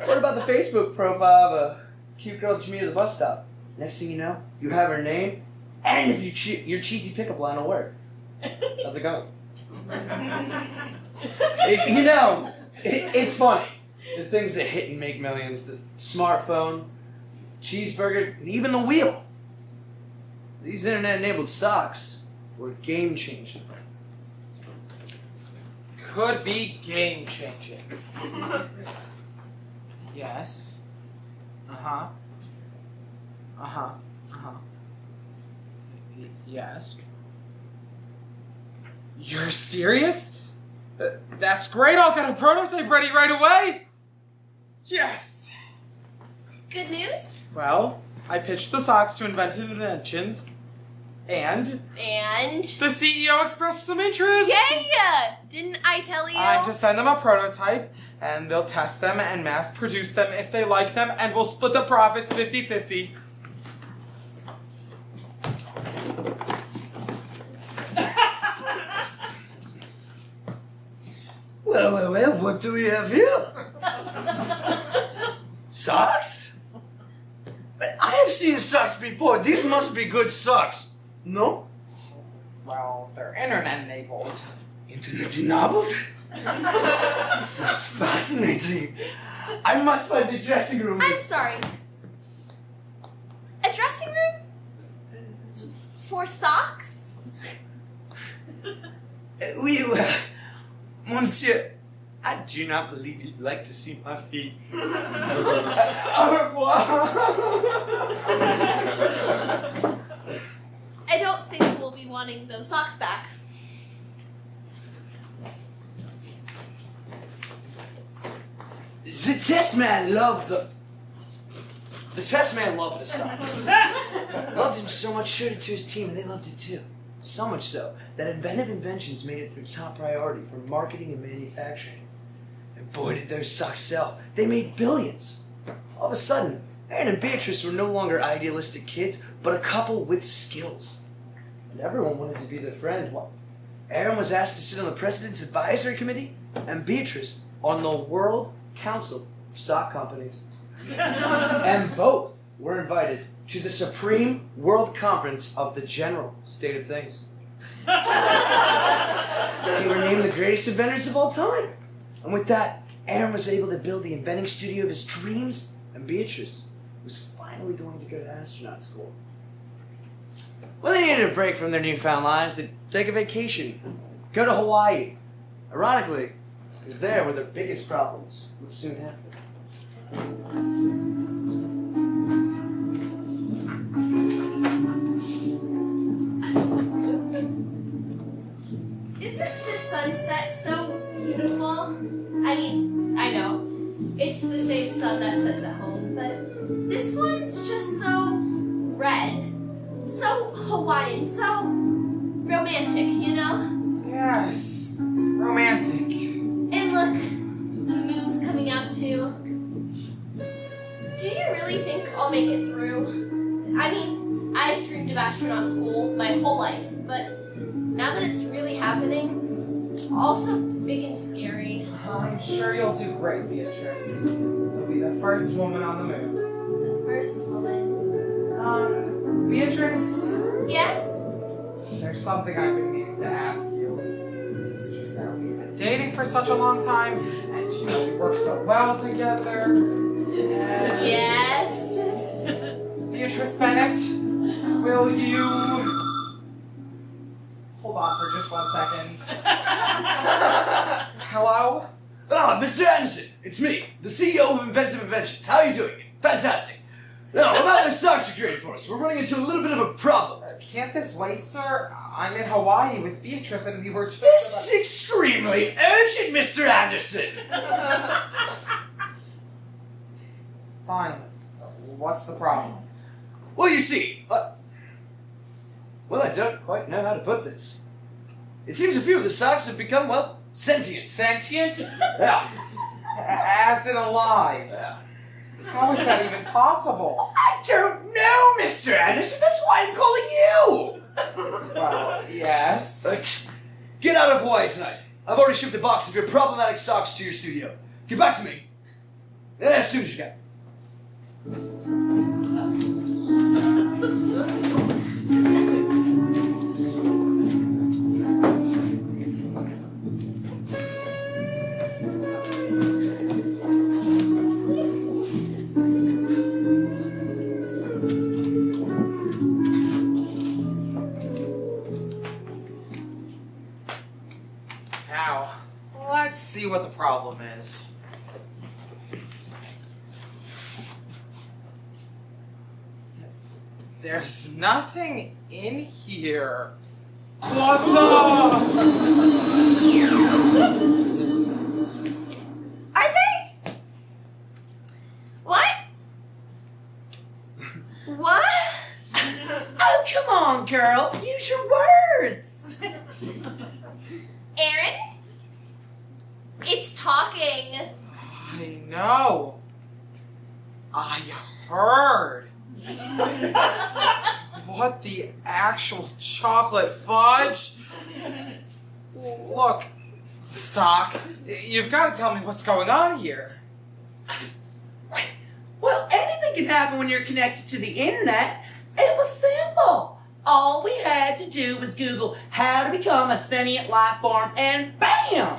What about the Facebook profile of a cute girl that you meet at the bus stop? Next thing you know, you have her name, and if your cheesy pickup line will work. How's it going? It's funny. The things that hit and make millions, the smartphone, cheeseburger, and even the wheel. These internet-enabled socks were game-changing. Could be game-changing. Yes. Uh-huh. Uh-huh. Uh-huh. Yes. You're serious? That's great. I'll get a prototype ready right away. Yes. Good news? Well, I pitched the socks to Inventive Inventions, and the CEO expressed some interest. Yay! Didn't I tell you? I'm to send them a prototype, and they'll test them and mass produce them if they like them, and we'll split the profits 50-50. Well, what do we have here? Socks? I have seen socks before. These must be good socks. No? Well, they're internet-enabled. Internet-enabled? That's fascinating. I must find the dressing room. I'm sorry. A dressing room? For socks? Oui, Monsieur, I do not believe you'd like to see my feet. Au revoir. I don't think we'll be wanting those socks back. The test man loved the test man loved the socks. Loved him so much, showed it to his team, and they loved it too. So much so that Inventive Inventions made it their top priority for marketing and manufacturing. And boy, did those socks sell. They made billions. All of a sudden, Aaron and Beatrice were no longer idealistic kids, but a couple with skills. And everyone wanted to be their friend. Well, Aaron was asked to sit on the President's Advisory Committee, and Beatrice on the World Council of Sock Companies. And both were invited to the Supreme World Conference of the General State of Things. They were named the greatest inventors of all time. And with that, Aaron was able to build the inventing studio of his dreams, and Beatrice was finally going to go to astronaut school. When they needed a break from their newfound lives, they'd take a vacation, go to Hawaii. Ironically, it was there where their biggest problems would soon happen. Isn't the sunset so beautiful? I mean, I know, it's the same sun that sets at home, but this one's just so red, so Hawaiian, so romantic, you know? Yes, romantic. And look, the moon's coming out too. Do you really think I'll make it through? I mean, I've dreamed of astronaut school my whole life, but now that it's really happening, it's also big and scary. I'm sure you'll do great, Beatrice. You'll be the first woman on the moon. The first woman. Beatrice? Yes? There's something I've been meaning to ask you. It's just that we've been dating for such a long time, and you know, we work so well together. And Yes? Beatrice Bennett, will you... Hold on for just 1 second. Hello? Ah, Mr. Anderson, it's me, the CEO of Inventive Inventions. How are you doing? Fantastic. Now, about those socks you created for us, we're running into a little bit of a problem. Can't this wait, sir? I'm in Hawaii with Beatrice, and we were just... This is extremely urgent, Mr. Anderson. Fine. What's the problem? Well, you see, well, I don't quite know how to put this. It seems a few of the socks have become, well, sentient. Sentient? Yeah. As in alive. Yeah. How is that even possible? I don't know, Mr. Anderson. That's why I'm calling you. Well, yes. Get out of Hawaii tonight. I've already shipped a box of your problematic socks to your studio. Get back to me as soon as you can. Now, let's see what the problem is. There's nothing in here. What the? Are they? What? What? Oh, come on, girl. Use your words. Aaron? It's talking. I know. I heard. What the actual chocolate fudge? Look, Sock, you've got to tell me what's going on here. Well, anything can happen when you're connected to the internet. It was simple. All we had to do was Google how to become a sentient life form, and bam!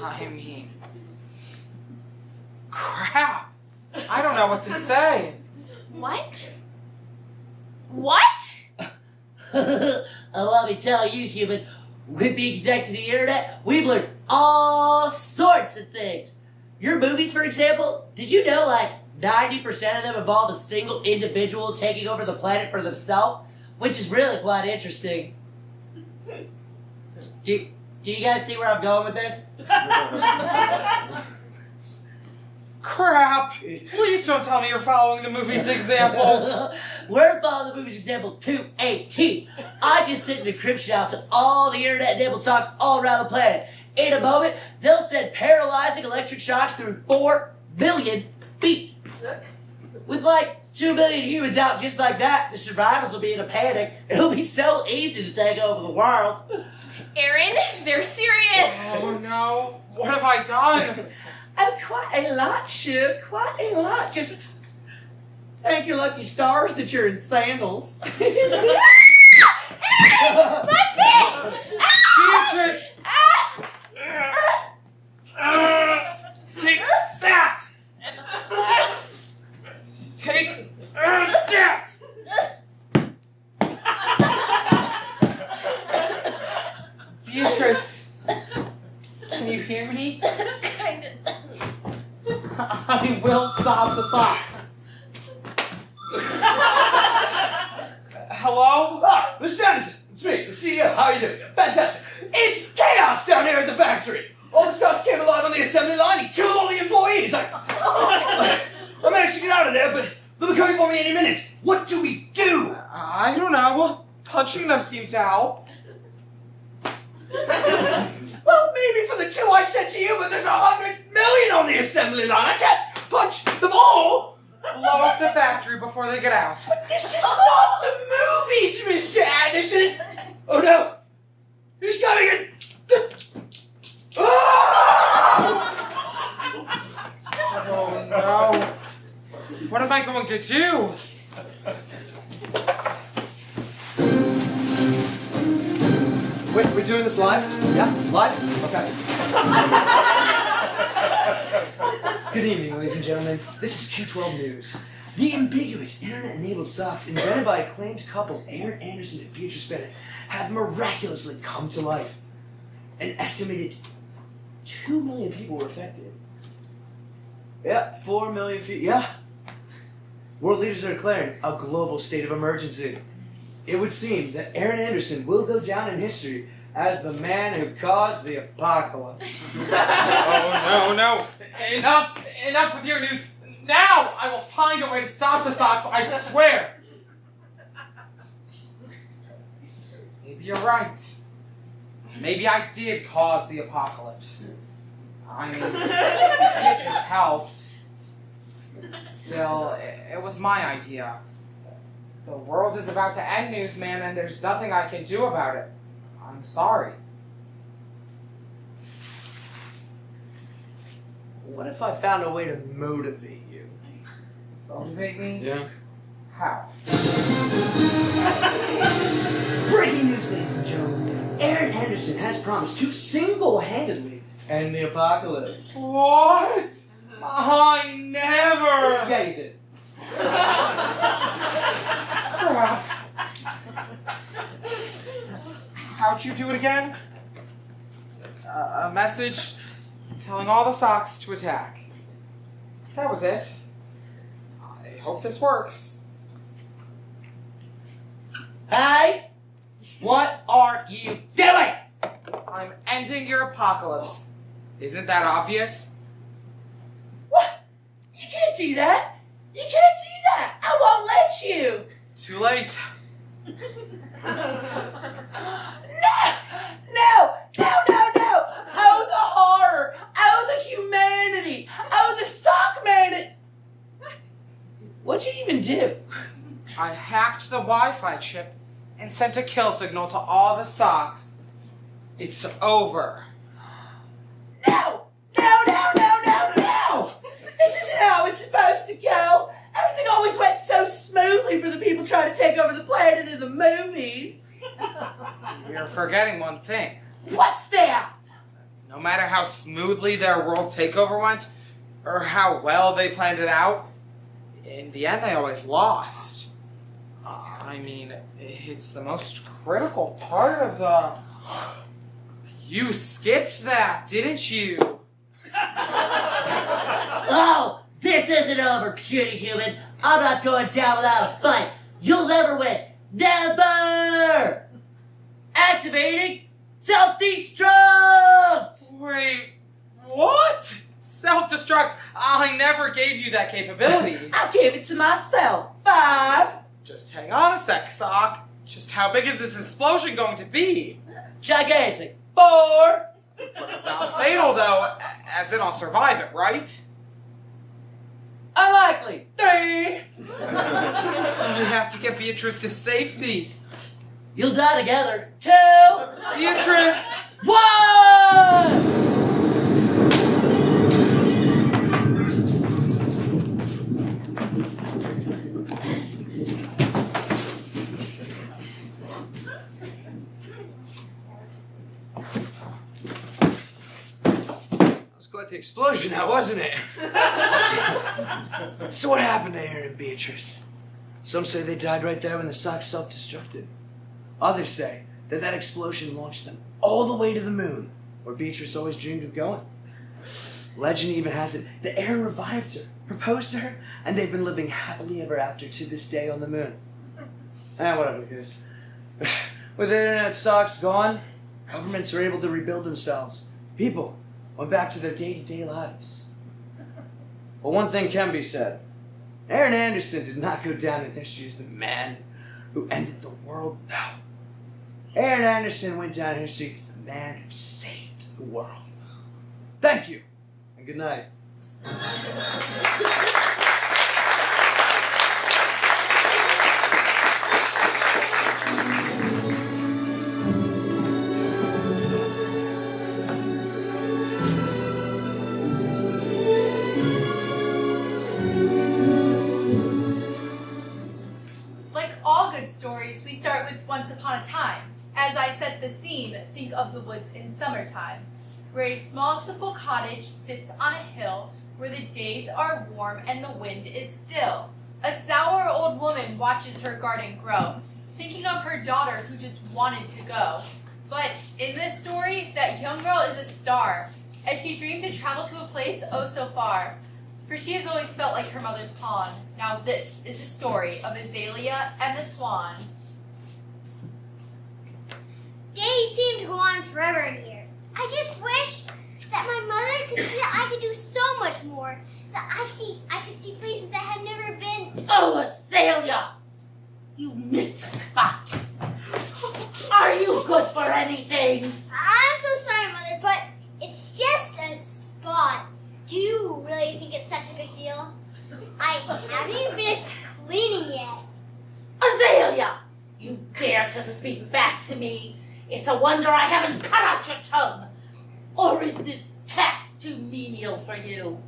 I mean, crap. I don't know what to say. What? What? Let me tell you, human, with being connected to the internet, we've learned all sorts of things. Your movies, for example, did you know like 90% of them involve a single individual taking over the planet for themselves? Which is really quite interesting. Do you guys see where I'm going with this? Crap! Please don't tell me you're following the movie's example. We're following the movie's example to a T. I just sent an encryption out to all the internet-enabled socks all around the planet. In a moment, they'll send paralyzing electric shocks through 4 billion feet. With like 2 billion humans out just like that, the survivors will be in a panic. It'll be so easy to take over the world. Aaron, they're serious. Oh no, what have I done? Oh, quite a lot, Shug. Quite a lot. Just thank your lucky stars that you're in sandals. My feet! Beatrice! Take that! Take that! Beatrice, can you hear me? Kind of. I will stop the socks. Hello? Ah, Mr. Anderson, it's me, the CEO. How are you doing? Fantastic. It's chaos down here at the factory. All the socks came alive on the assembly line and killed all the employees. I managed to get out of there, but they'll be coming for me any minute. What do we do? I don't know. Punching them seems to help. Well, maybe for the 2 I sent to you, but there's 100 million on the assembly line. I can't punch them all. Blow up the factory before they get out. But this is not the movies, Mr. Anderson. Oh no. He's coming in. Oh no. What am I going to do? Wait, we're doing this live? Yeah? Live? Okay. Good evening, ladies and gentlemen. This is Q12 News. The ambiguous internet-enabled socks invented by acclaimed couple Aaron Anderson and Beatrice Bennett have miraculously come to life. An estimated 2 million people were affected. Yeah, 4 million feet. Yeah. World leaders are declaring a global state of emergency. It would seem that Aaron Anderson will go down in history as the man who caused the apocalypse. Oh no. Enough with your news. Now I will find a way to stop the socks, I swear. Maybe you're right. Maybe I did cause the apocalypse. I mean, Beatrice helped. Still, it was my idea. The world is about to end, newsman, and there's nothing I can do about it. I'm sorry. What if I found a way to motivate you? Motivate me? Yeah. How? Breaking news, ladies and gentlemen. Aaron Anderson has promised to single-handedly end the apocalypse. What? I never! Yeah, you did. How'd you do it again? A message telling all the socks to attack. That was it. I hope this works. Hey! What are you doing? I'm ending your apocalypse. Isn't that obvious? What? You can't do that! You can't do that! I won't let you! Too late. No! Oh, the horror! Oh, the humanity! Oh, the stock man! What'd you even do? I hacked the Wi-Fi chip and sent a kill signal to all the socks. It's over. No! This isn't how it was supposed to go! Everything always went so smoothly for the people trying to take over the planet in the movies. You're forgetting one thing. What's that? No matter how smoothly their world takeover went, or how well they planned it out, in the end they always lost. I mean, it's the most critical part of the... You skipped that, didn't you? Oh, this isn't over, cutie human. I'm not going down without a fight. You'll never win. Never! Activating self-destruct! Wait, what? Self-destruct? I never gave you that capability. I gave it to myself. 5. Just hang on a sec, Sock. Just how big is this explosion going to be? Gigantic. 4. But it's not fatal, though, as in I'll survive it, right? Unlikely. 3. I have to get Beatrice to safety. You'll die together. 2. Beatrice! 1! Quite the explosion now, wasn't it? So what happened to Aaron and Beatrice? Some say they died right there when the socks self-destructed. Others say that that explosion launched them all the way to the moon, where Beatrice always dreamed of going. Legend even has it that Aaron revived her, proposed to her, and they've been living happily ever after to this day on the moon. Whatever, guys. With the internet socks gone, governments are able to rebuild themselves. People went back to their day-to-day lives. But one thing can be said. Aaron Anderson did not go down in history as the man who ended the world. No. Aaron Anderson went down in history as the man who saved the world. Thank you, and good night. Stories, we start with Once Upon a Time. As I set the scene, think of the woods in summertime, where a small simple cottage sits on a hill, where the days are warm and the wind is still. A sour old woman watches her garden grow, thinking of her daughter who just wanted to go. But in this story, that young girl is a star, as she dreamed to travel to a place oh so far. For she has always felt like her mother's pawn. Now this is the story of Azalea and the Swan. Days seem to go on forever in here. I just wish that my mother could see that I could do so much more. That I could see places that have never been. Oh, Azalea! You missed a spot. Are you good for anything? I'm so sorry, Mother, but it's just a spot. Do you really think it's such a big deal? I haven't even finished cleaning yet. Azalea! You dare to speak back to me? It's a wonder I haven't cut out your tongue. Or is this task too menial for you?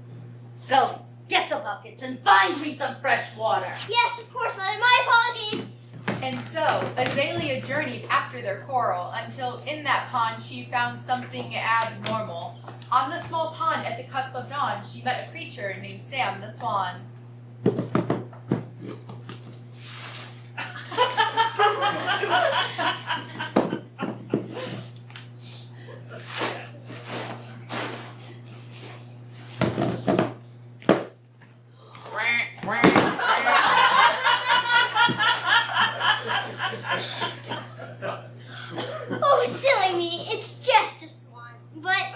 Go get the buckets and find me some fresh water. Yes, of course, Mother. My apologies. And so, Azalea journeyed after their quarrel until in that pond she found something abnormal. On the small pond at the cusp of dawn, she met a creature named Sam the Swan. Oh, silly me. It's just a swan. But,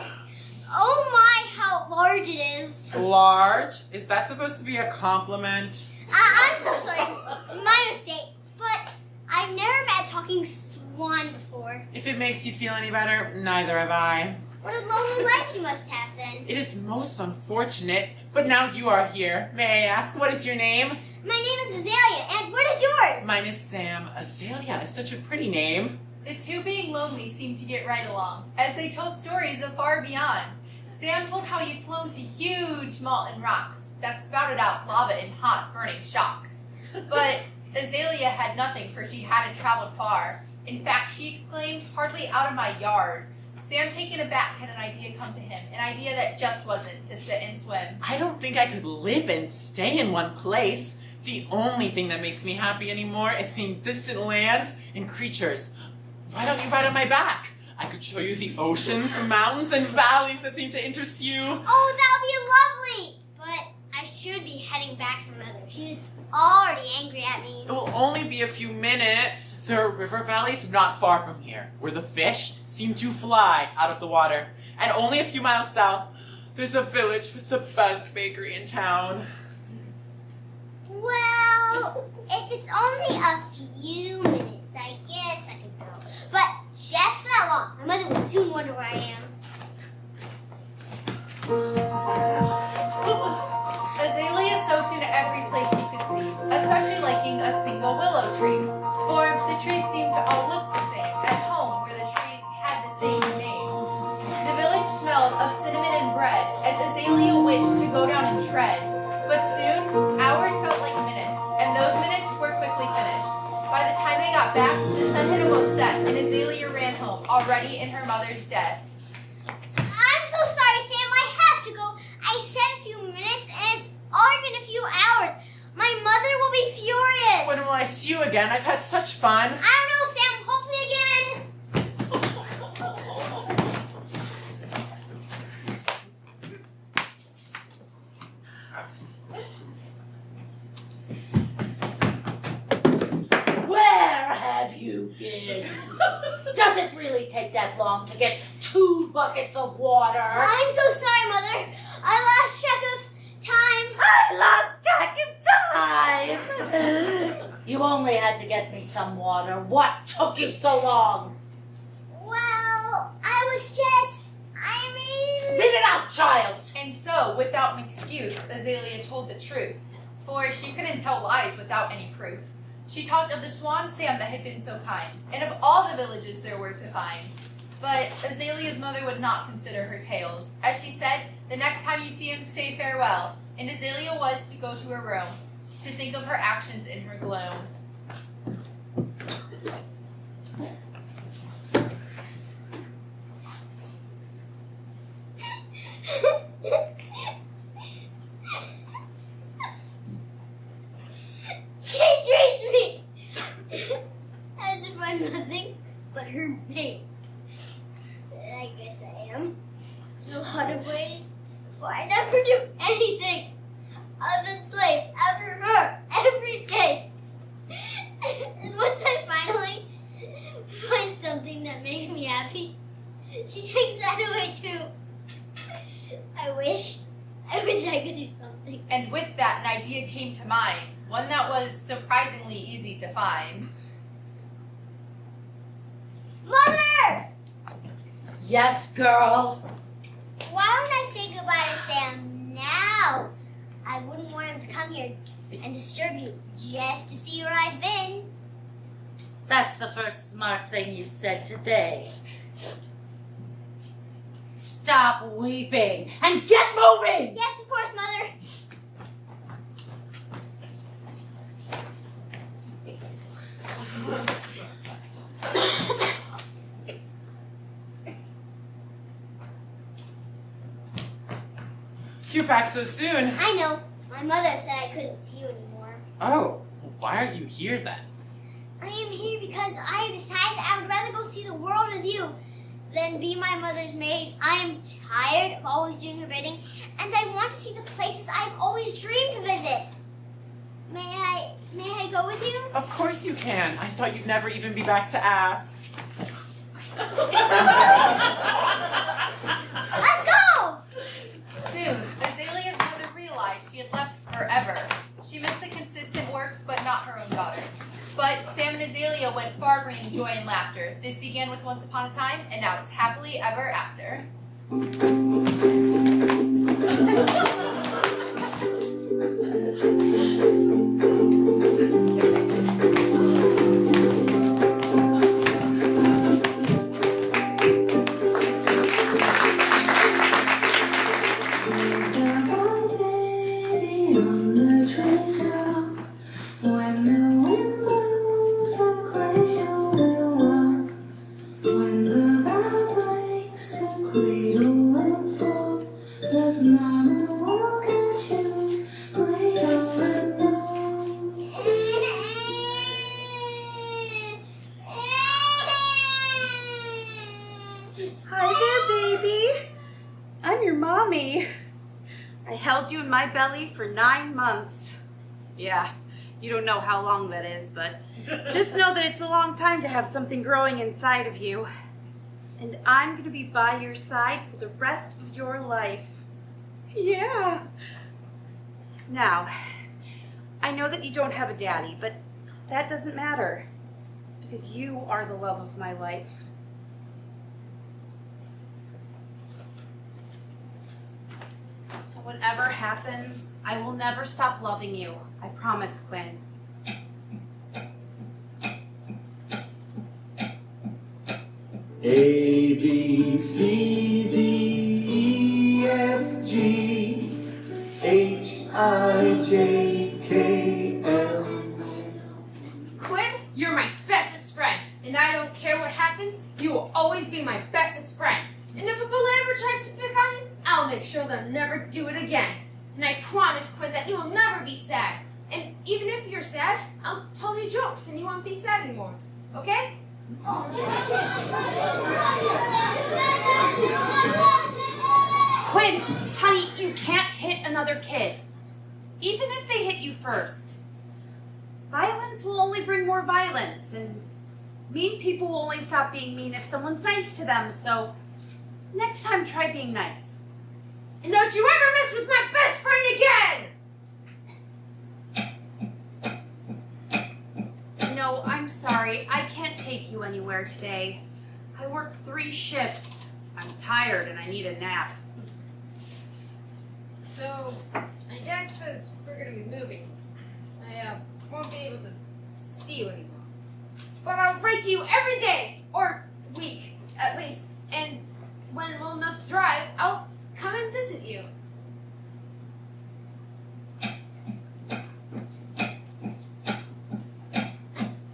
oh my, how large it is. Large? Is that supposed to be a compliment? I'm so sorry. My mistake. But I've never met a talking swan before. If it makes you feel any better, neither have I. What a lonely life you must have then. It is most unfortunate, but now you are here. May I ask, what is your name? My name is Azalea, and what is yours? Mine is Sam. Azalea is such a pretty name. The two being lonely seemed to get right along, as they told stories of far beyond. Sam told how he'd flown to huge molten rocks that spouted out lava in hot, burning shocks. But Azalea had nothing, for she hadn't traveled far. In fact, she exclaimed, hardly out of my yard. Sam, taken aback, had an idea come to him, an idea that just wasn't to sit and swim. I don't think I could live and stay in one place. The only thing that makes me happy anymore is seeing distant lands and creatures. Why don't you ride on my back? I could show you the oceans, mountains, and valleys that seem to interest you. Oh, that would be lovely! But I should be heading back to my mother. She's already angry at me. It will only be a few minutes. There are river valleys not far from here, where the fish seem to fly out of the water. And only a few miles south, there's a village with the best bakery in town. Well, if it's only a few minutes, I guess I could go. But just for that long, my mother will soon wonder where I am. Azalea soaked into every place she could see, especially liking a single willow tree. For the trees seemed to all look the same at home, where the trees had the same name. The village smelled of cinnamon and bread as Azalea wished to go down and tread. But soon, hours felt like minutes, and those minutes were quickly finished. By the time they got back, the sun had almost set, and Azalea ran home, already in her mother's death. I'm so sorry, Sam. I have to go. I said a few minutes, and it's already been a few hours. My mother will be furious. When will I see you again? I've had such fun. I don't know, Sam. Hopefully again. Where have you been? Does it really take that long to get 2 buckets of water? I'm so sorry, Mother. I lost track of time. I lost track of time. You only had to get me some water. What took you so long? Well, I was just... Spit it out, child. And so, without an excuse, Azalea told the truth, for she couldn't tell lies without any proof. She talked of the swan Sam that had been so kind, and of all the villages there were to find. But Azalea's mother would not consider her tales. As she said, the next time you see him, say farewell. And Azalea was to go to her room, to think of her actions in her gloom. She treats me as if I'm nothing but her mate. And I guess I am in a lot of ways, for I never do anything other than slave after her every day. And once I finally find something that makes me happy, she takes that away too. I wish I could do something. And with that, an idea came to mind, one that was surprisingly easy to find. Mother! Yes, girl? Why don't I say goodbye to Sam now? I wouldn't want him to come here and disturb you just to see where I've been. That's the first smart thing you said today. Stop weeping and get moving! Yes, of course, Mother. You back so soon. I know. My mother said I couldn't see you anymore. Oh, why are you here then? I am here because I have decided I would rather go see the world with you than be my mother's maid. I am tired of always doing her bidding, and I want to see the places I've always dreamed to visit. May I go with you? Of course you can. I thought you'd never even be back to ask. Let's go! Soon, Azalea's mother realized she had left forever. She missed the consistent work, but not her own daughter. But Sam and Azalea went far bringing joy and laughter. This began with Once Upon a Time, and now it's Happily Ever After. Hi there, baby. I'm your mommy. I held you in my belly for 9 months. Yeah, you don't know how long that is, but just know that it's a long time to have something growing inside of you. And I'm going to be by your side for the rest of your life. Yeah. Now, I know that you don't have a daddy, but that doesn't matter because you are the love of my life. Whatever happens, I will never stop loving you. I promise, Quinn. A, B, C, D, E, F, G, H, I, J, K, L. Quinn, you're my bestest friend, and I don't care what happens, you will always be my bestest friend. And if a bully ever tries to pick on you, I'll make sure they'll never do it again. And I promise, Quinn, that you will never be sad. And even if you're sad, I'll tell you jokes and you won't be sad anymore. Okay? Quinn, honey, you can't hit another kid. Even if they hit you first. Violence will only bring more violence, and mean people will only stop being mean if someone's nice to them, so next time try being nice. And don't you ever mess with my best friend again! No, I'm sorry. I can't take you anywhere today. I worked 3 shifts. I'm tired and I need a nap. So, my dad says we're gonna be moving. I won't be able to see you anymore. But I'll write to you every day, or week, at least. And when I'm old enough to drive, I'll come and visit you.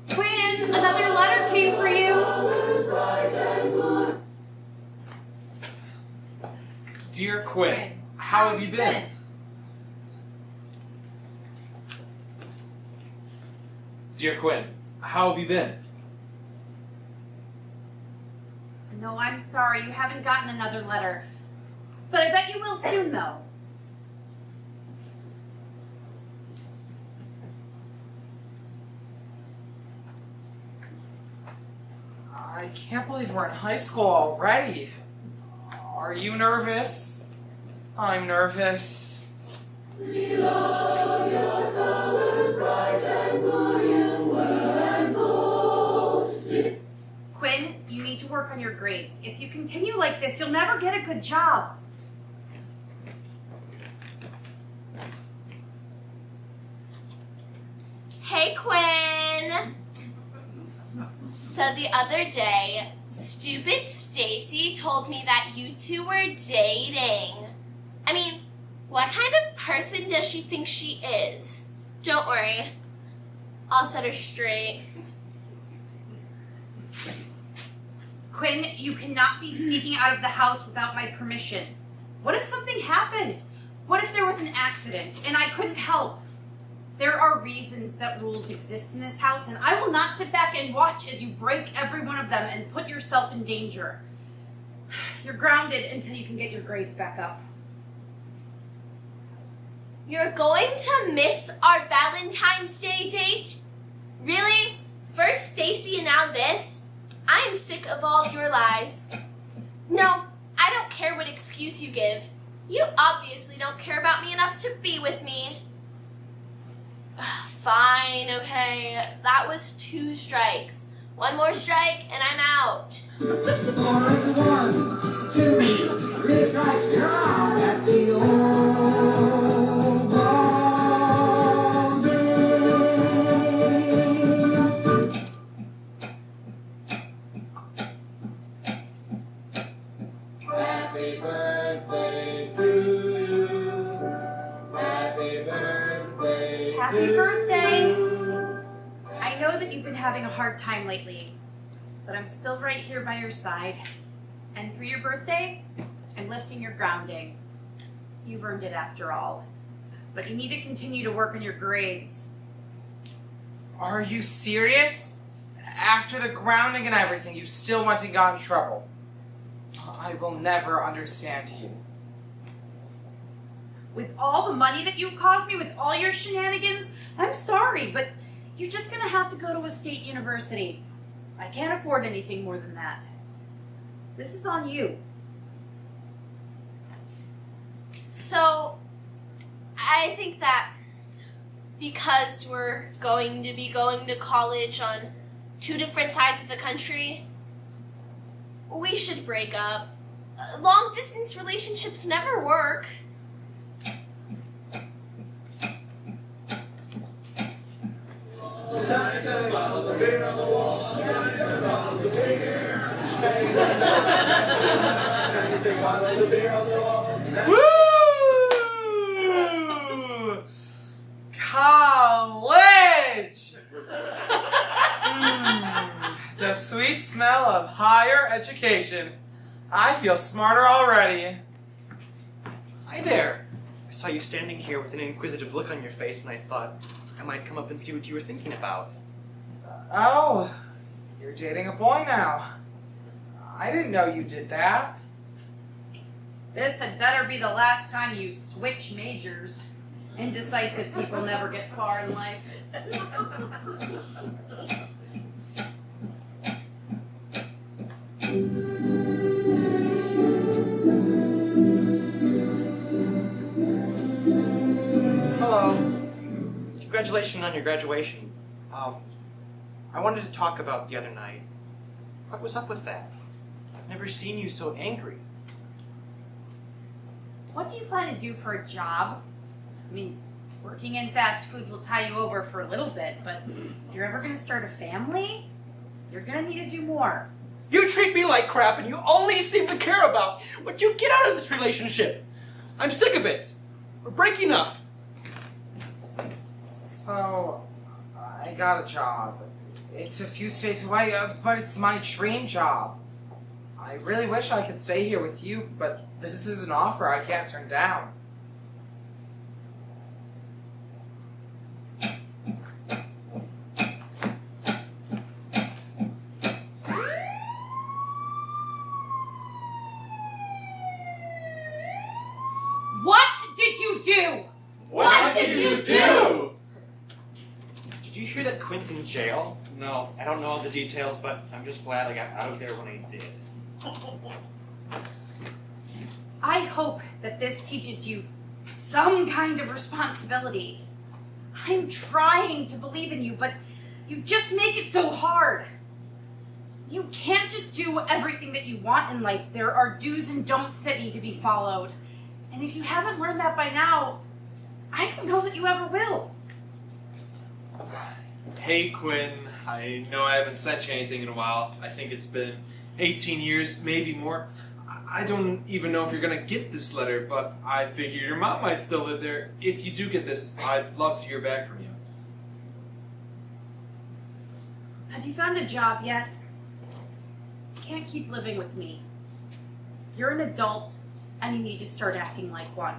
Quinn, another letter came for you. Dear Quinn, how have you been? Dear Quinn, how have you been? No, I'm sorry. You haven't gotten another letter. But I bet you will soon, though. I can't believe we're in high school already. Are you nervous? I'm nervous. We love your colors bright and glorious, blue and gold. Quinn, you need to work on your grades. If you continue like this, you'll never get a good job. Hey, Quinn. So the other day, stupid Stacy told me that you two were dating. I mean, what kind of person does she think she is? Don't worry. I'll set her straight. Quinn, you cannot be sneaking out of the house without my permission. What if something happened? What if there was an accident and I couldn't help? There are reasons that rules exist in this house, and I will not sit back and watch as you break every one of them and put yourself in danger. You're grounded until you can get your grades back up. You're going to miss our Valentine's Day date? Really? First Stacy and now this? I am sick of all of your lies. No, I don't care what excuse you give. You obviously don't care about me enough to be with me. Fine, okay. That was 2 strikes. 1 more strike and I'm out. 1, 2, 3 strikes, you're out at the old ball game. Happy birthday to you. Happy birthday. Happy birthday! I know that you've been having a hard time lately, but I'm still right here by your side. And for your birthday, I'm lifting your grounding. You've earned it after all. But you need to continue to work on your grades. Are you serious? After the grounding and everything, you still went and got in trouble. I will never understand you. With all the money that you caused me, with all your shenanigans, I'm sorry, but you're just gonna have to go to a state university. I can't afford anything more than that. This is on you. So, I think that because we're going to be going to college on 2 different sides of the country, we should break up. Long distance relationships never work. Woo! College! The sweet smell of higher education. I feel smarter already. Hi there. I saw you standing here with an inquisitive look on your face, and I thought I might come up and see what you were thinking about. Oh, you're dating a boy now. I didn't know you did that. This had better be the last time you switch majors. Indecisive people never get far in life. Hello. Congratulations on your graduation. I wanted to talk about the other night. What was up with that? I've never seen you so angry. What do you plan to do for a job? I mean, working in fast food will tie you over for a little bit, but if you're ever going to start a family, you're going to need to do more. You treat me like crap and you only seem to care about what you get out of this relationship. I'm sick of it. We're breaking up. So, I got a job. It's a few states away, but it's my dream job. I really wish I could stay here with you, but this is an offer I can't turn down. What did you do? What did you do? Did you hear that Quinn's in jail? No, I don't know all the details, but I'm just glad I got out of there when I did. I hope that this teaches you some kind of responsibility. I'm trying to believe in you, but you just make it so hard. You can't just do everything that you want in life. There are do's and don'ts that need to be followed. And if you haven't learned that by now, I don't know that you ever will. Hey Quinn, I know I haven't sent you anything in a while. I think it's been 18 years, maybe more. I don't even know if you're gonna get this letter, but I figure your mom might still live there. If you do get this, I'd love to hear back from you. Have you found a job yet? You can't keep living with me. You're an adult, and you need to start acting like one.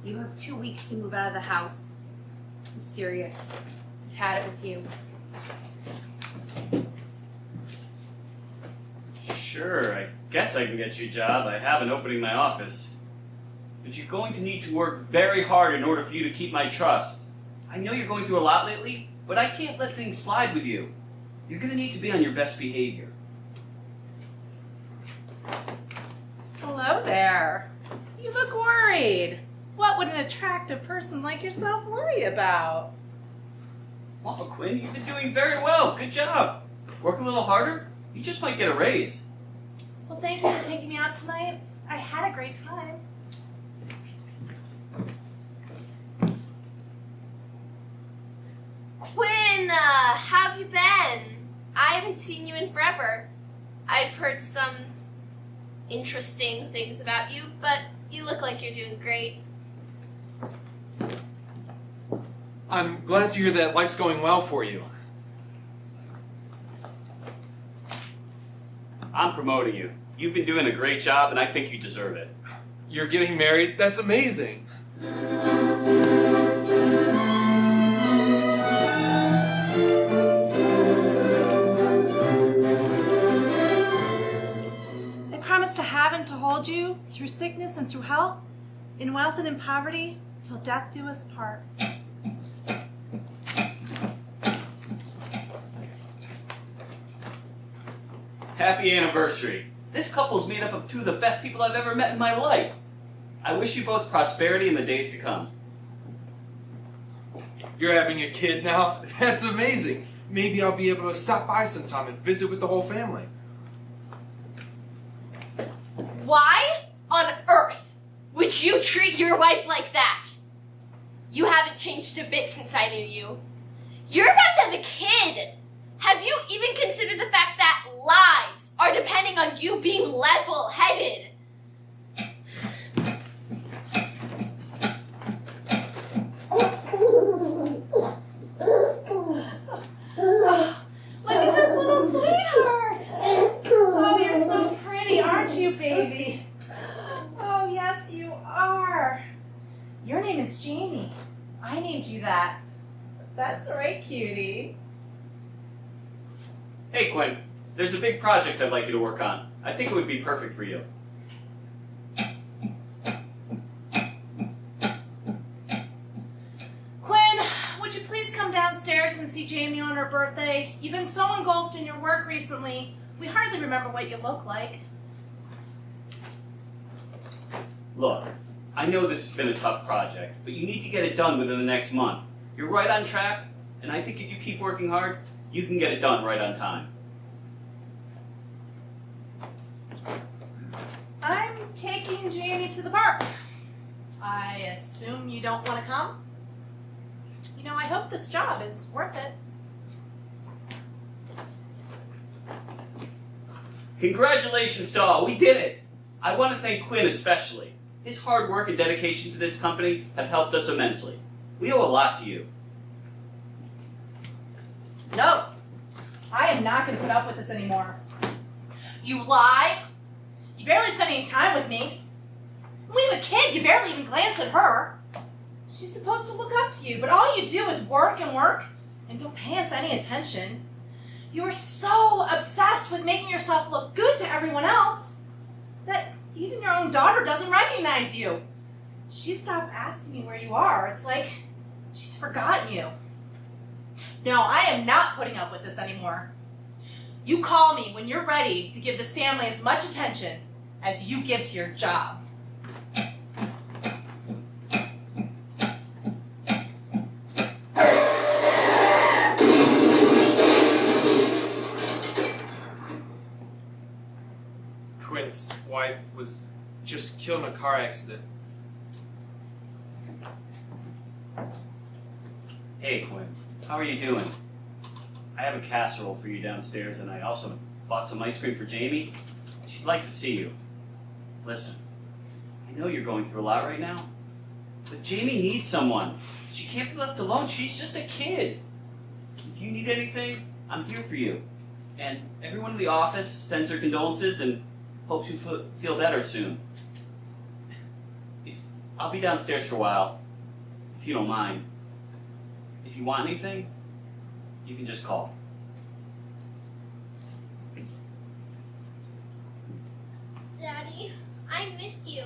You have 2 weeks to move out of the house. I'm serious. I've had it with you. Sure, I guess I can get you a job. I have an opening in my office. But you're going to need to work very hard in order for you to keep my trust. I know you're going through a lot lately, but I can't let things slide with you. You're going to need to be on your best behavior. Hello there. You look worried. What would an attractive person like yourself worry about? Wow, Quinn, you've been doing very well. Good job. Work a little harder, you just might get a raise. Well, thank you for taking me out tonight. I had a great time. Quinn, how have you been? I haven't seen you in forever. I've heard some interesting things about you, but you look like you're doing great. I'm glad to hear that life's going well for you. I'm promoting you. You've been doing a great job, and I think you deserve it. You're getting married? That's amazing. I promise to have and to hold you through sickness and through health, in wealth and in poverty, till death do us part. Happy anniversary. This couple's made up of two of the best people I've ever met in my life. I wish you both prosperity in the days to come. You're having a kid now? That's amazing. Maybe I'll be able to stop by sometime and visit with the whole family. Why on earth would you treat your wife like that? You haven't changed a bit since I knew you. You're about to have a kid. Have you even considered the fact that lives are depending on you being level-headed? Look at this little sweetheart. Oh, you're so pretty, aren't you, baby? Oh, yes, you are. Your name is Jamie. I named you that. That's right, cutie. Hey, Quinn. There's a big project I'd like you to work on. I think it would be perfect for you. Quinn, would you please come downstairs and see Jamie on her birthday? You've been so engulfed in your work recently, we hardly remember what you look like. Look, I know this has been a tough project, but you need to get it done within the next month. You're right on track, and I think if you keep working hard, you can get it done right on time. I'm taking Jamie to the park. I assume you don't want to come? You know, I hope this job is worth it. Congratulations to all, we did it! I want to thank Quinn especially. His hard work and dedication to this company have helped us immensely. We owe a lot to you. No, I am not going to put up with this anymore. You lie. You barely spend any time with me. We have a kid, you barely even glance at her. She's supposed to look up to you, but all you do is work and don't pay us any attention. You are so obsessed with making yourself look good to everyone else that even your own daughter doesn't recognize you. She stopped asking me where you are. It's like she's forgotten you. No, I am not putting up with this anymore. You call me when you're ready to give this family as much attention as you give to your job. Quinn's wife was just killed in a car accident. Hey, Quinn. How are you doing? I have a casserole for you downstairs, and I also bought some ice cream for Jamie. She'd like to see you. Listen, I know you're going through a lot right now, but Jamie needs someone. She can't be left alone. She's just a kid. If you need anything, I'm here for you. And everyone in the office sends their condolences and hopes you feel better soon. I'll be downstairs for a while, if you don't mind. If you want anything, you can just call. Daddy, I miss you.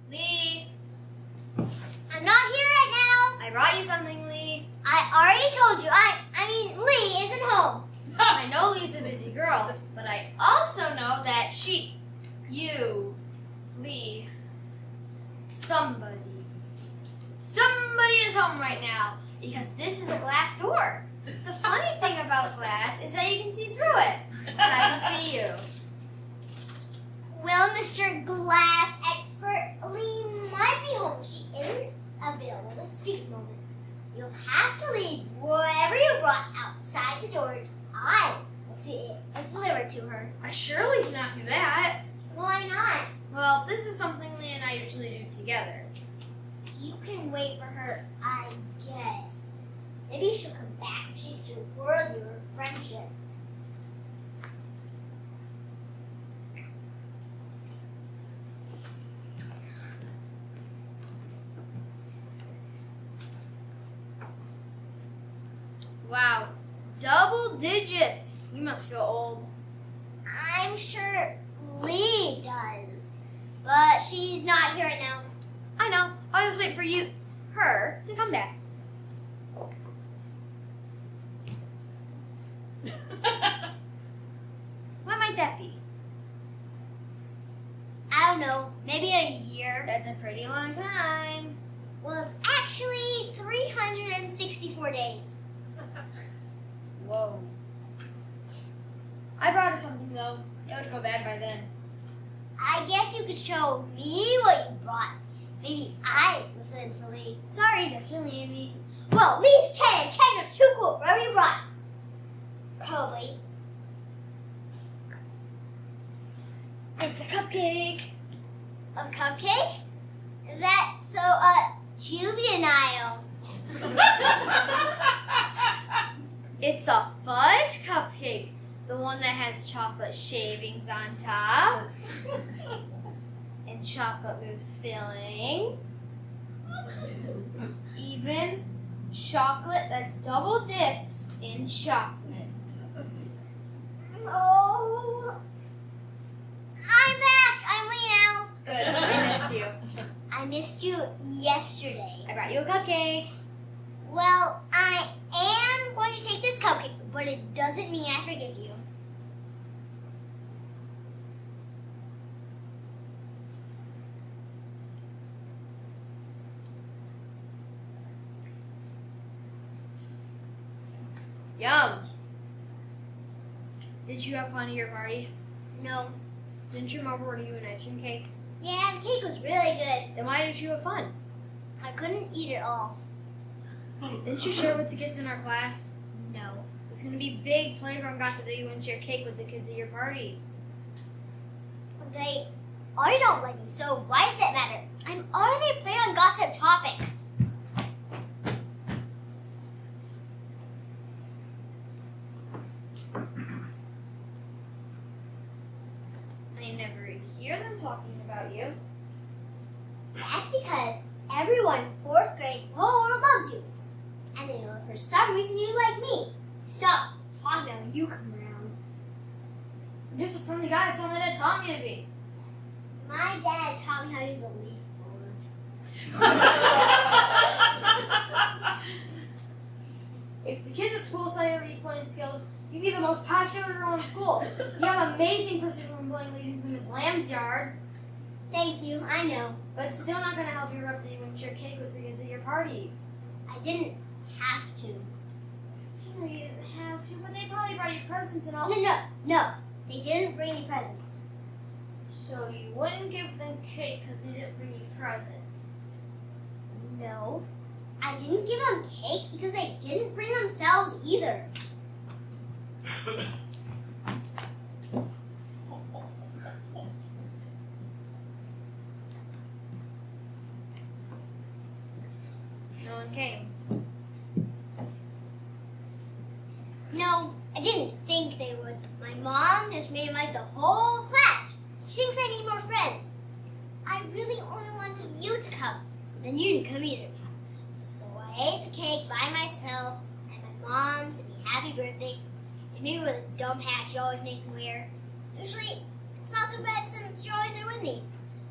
Lee, I'm not here right now. I brought you something, Lee. I already told you. I mean, Lee isn't home. I know Lee's a busy girl, but I also know that Lee, somebody is home right now because this is a glass door. The funny thing about glass is that you can see through it, and I can see you. Well, Mr. Glass Expert, Lee might be home. She isn't available to speak at the moment. You'll have to leave whatever you brought outside the door. I will see it as delivered to her. I surely cannot do that. Why not? Well, this is something Lee and I usually do together. You can wait for her, I guess. Maybe she'll come back if she's worthy of her friendship. Wow, double digits. You must feel old. I'm sure Lee does, but she's not here right now. I know. I'll just wait for her to come back. What might that be? I don't know, maybe a year. That's a pretty long time. Well, it's actually 364 days. Whoa. I brought her something though. It would go bad by then. I guess you could show me what you brought. Maybe I will fill in for Lee. Sorry, that's really me. Well, Lee's 10 and 10 are too cool for whatever you brought. Probably. It's a cupcake. A cupcake? That's so, juvenile. It's a fudge cupcake. The one that has chocolate shavings on top. And chocolate mousse filling. Even chocolate that's double dipped in chocolate. Oh. I'm back. I'm Lee now. Good, I missed you. I missed you yesterday. I brought you a cupcake. Well, I am going to take this cupcake, but it doesn't mean I forgive you. Yum. Did you have fun at your party? No. Didn't your mom order you an ice cream cake? Yeah, the cake was really good. Then why did you have fun? I couldn't eat it all. Didn't you share with the kids in our class? No. It's going to be big playground gossip that you wouldn't share cake with the kids at your party. They already don't like me, so why does that matter? I'm already big on gossip topic. I never hear them talking about you. That's because everyone in 4th grade, the whole world loves you. And they know that for some reason you like me. Stop talking about when you come around. I'm just a friendly guy. Tell me that taught me to be. My dad taught me how to use a leaf blower. If the kids at school saw your leaf blowing skills, you'd be the most popular girl in school. You have amazing precision when blowing leaves into Miss Lamb's yard. Thank you, I know. But it's still not going to help you rub the winter cake with because of your party. I didn't have to. I know you didn't have to, but they probably brought you presents and all. No. They didn't bring me presents. So you wouldn't give them cake because they didn't bring you presents? No. I didn't give them cake because they didn't bring themselves either. No one came. No, I didn't think they would. My mom just made like the whole class. She thinks I need more friends. I really only wanted you to come. Then you didn't come either. So I ate the cake by myself, and my mom said me happy birthday, and maybe with a dumb hat she always makes me wear. Usually, it's not so bad since you're always there with me,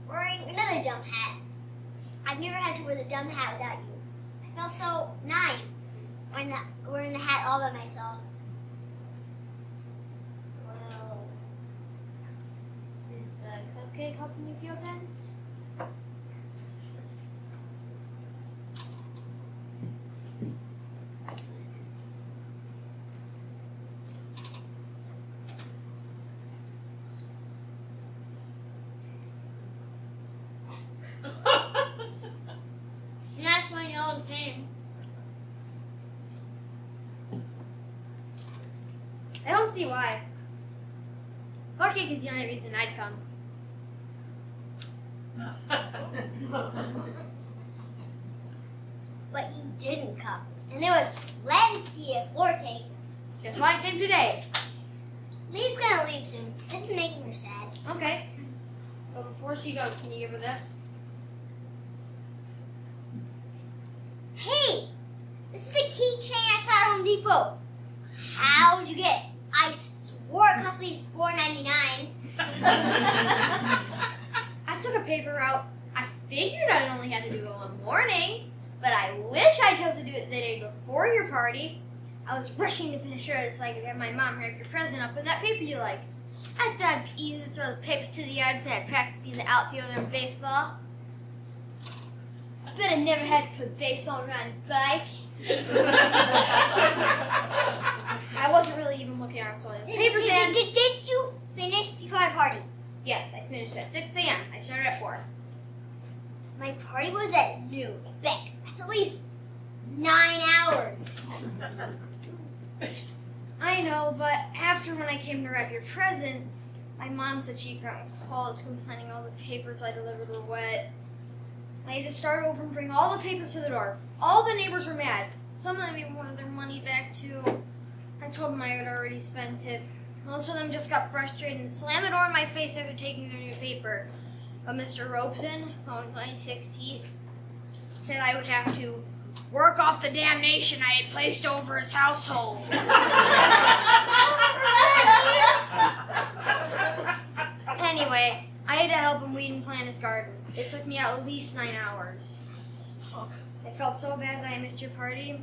wearing another dumb hat. I've never had to wear the dumb hat without you. I felt so 9 wearing the hat all by myself. Well, is the cupcake helping you feel 10? And that's when no one came. I don't see why. Cupcake is the only reason I'd come. But you didn't come. And there was plenty of floor cake. That's why I came today. Lee's gonna leave soon. This is making her sad. Okay. But before she goes, can you give her this? Hey! This is the keychain I saw at Home Depot. How'd you get it? I swore it cost at least $4.99. I took a paper route. I figured I only had to do it one morning, but I wish I chose to do it the day before your party. I was rushing to finish it so I could have my mom wrap your present up in that paper you like. I thought it'd be easy to throw the papers to the yard so I'd practice being the outfielder in baseball. But I never had to put baseball around a bike. I wasn't really even looking at our soil. Papers in. Did you finish before my party? Yes, I finished at 6 a.m. I started at 4. My party was at noon. Beck, that's at least 9 hours. I know, but after when I came to wrap your present, my mom said she got calls complaining all the papers I delivered were wet. I had to start over and bring all the papers to the door. All the neighbors were mad. Some of them even wanted their money back too. I told them I had already spent it. Most of them just got frustrated and slammed the door in my face after taking their new paper. But Mr. Robeson, with my 6 teeth, said I would have to work off the damnation I had placed over his household. Anyway, I had to help him weed and plant his garden. It took me at least 9 hours. I felt so bad that I missed your party.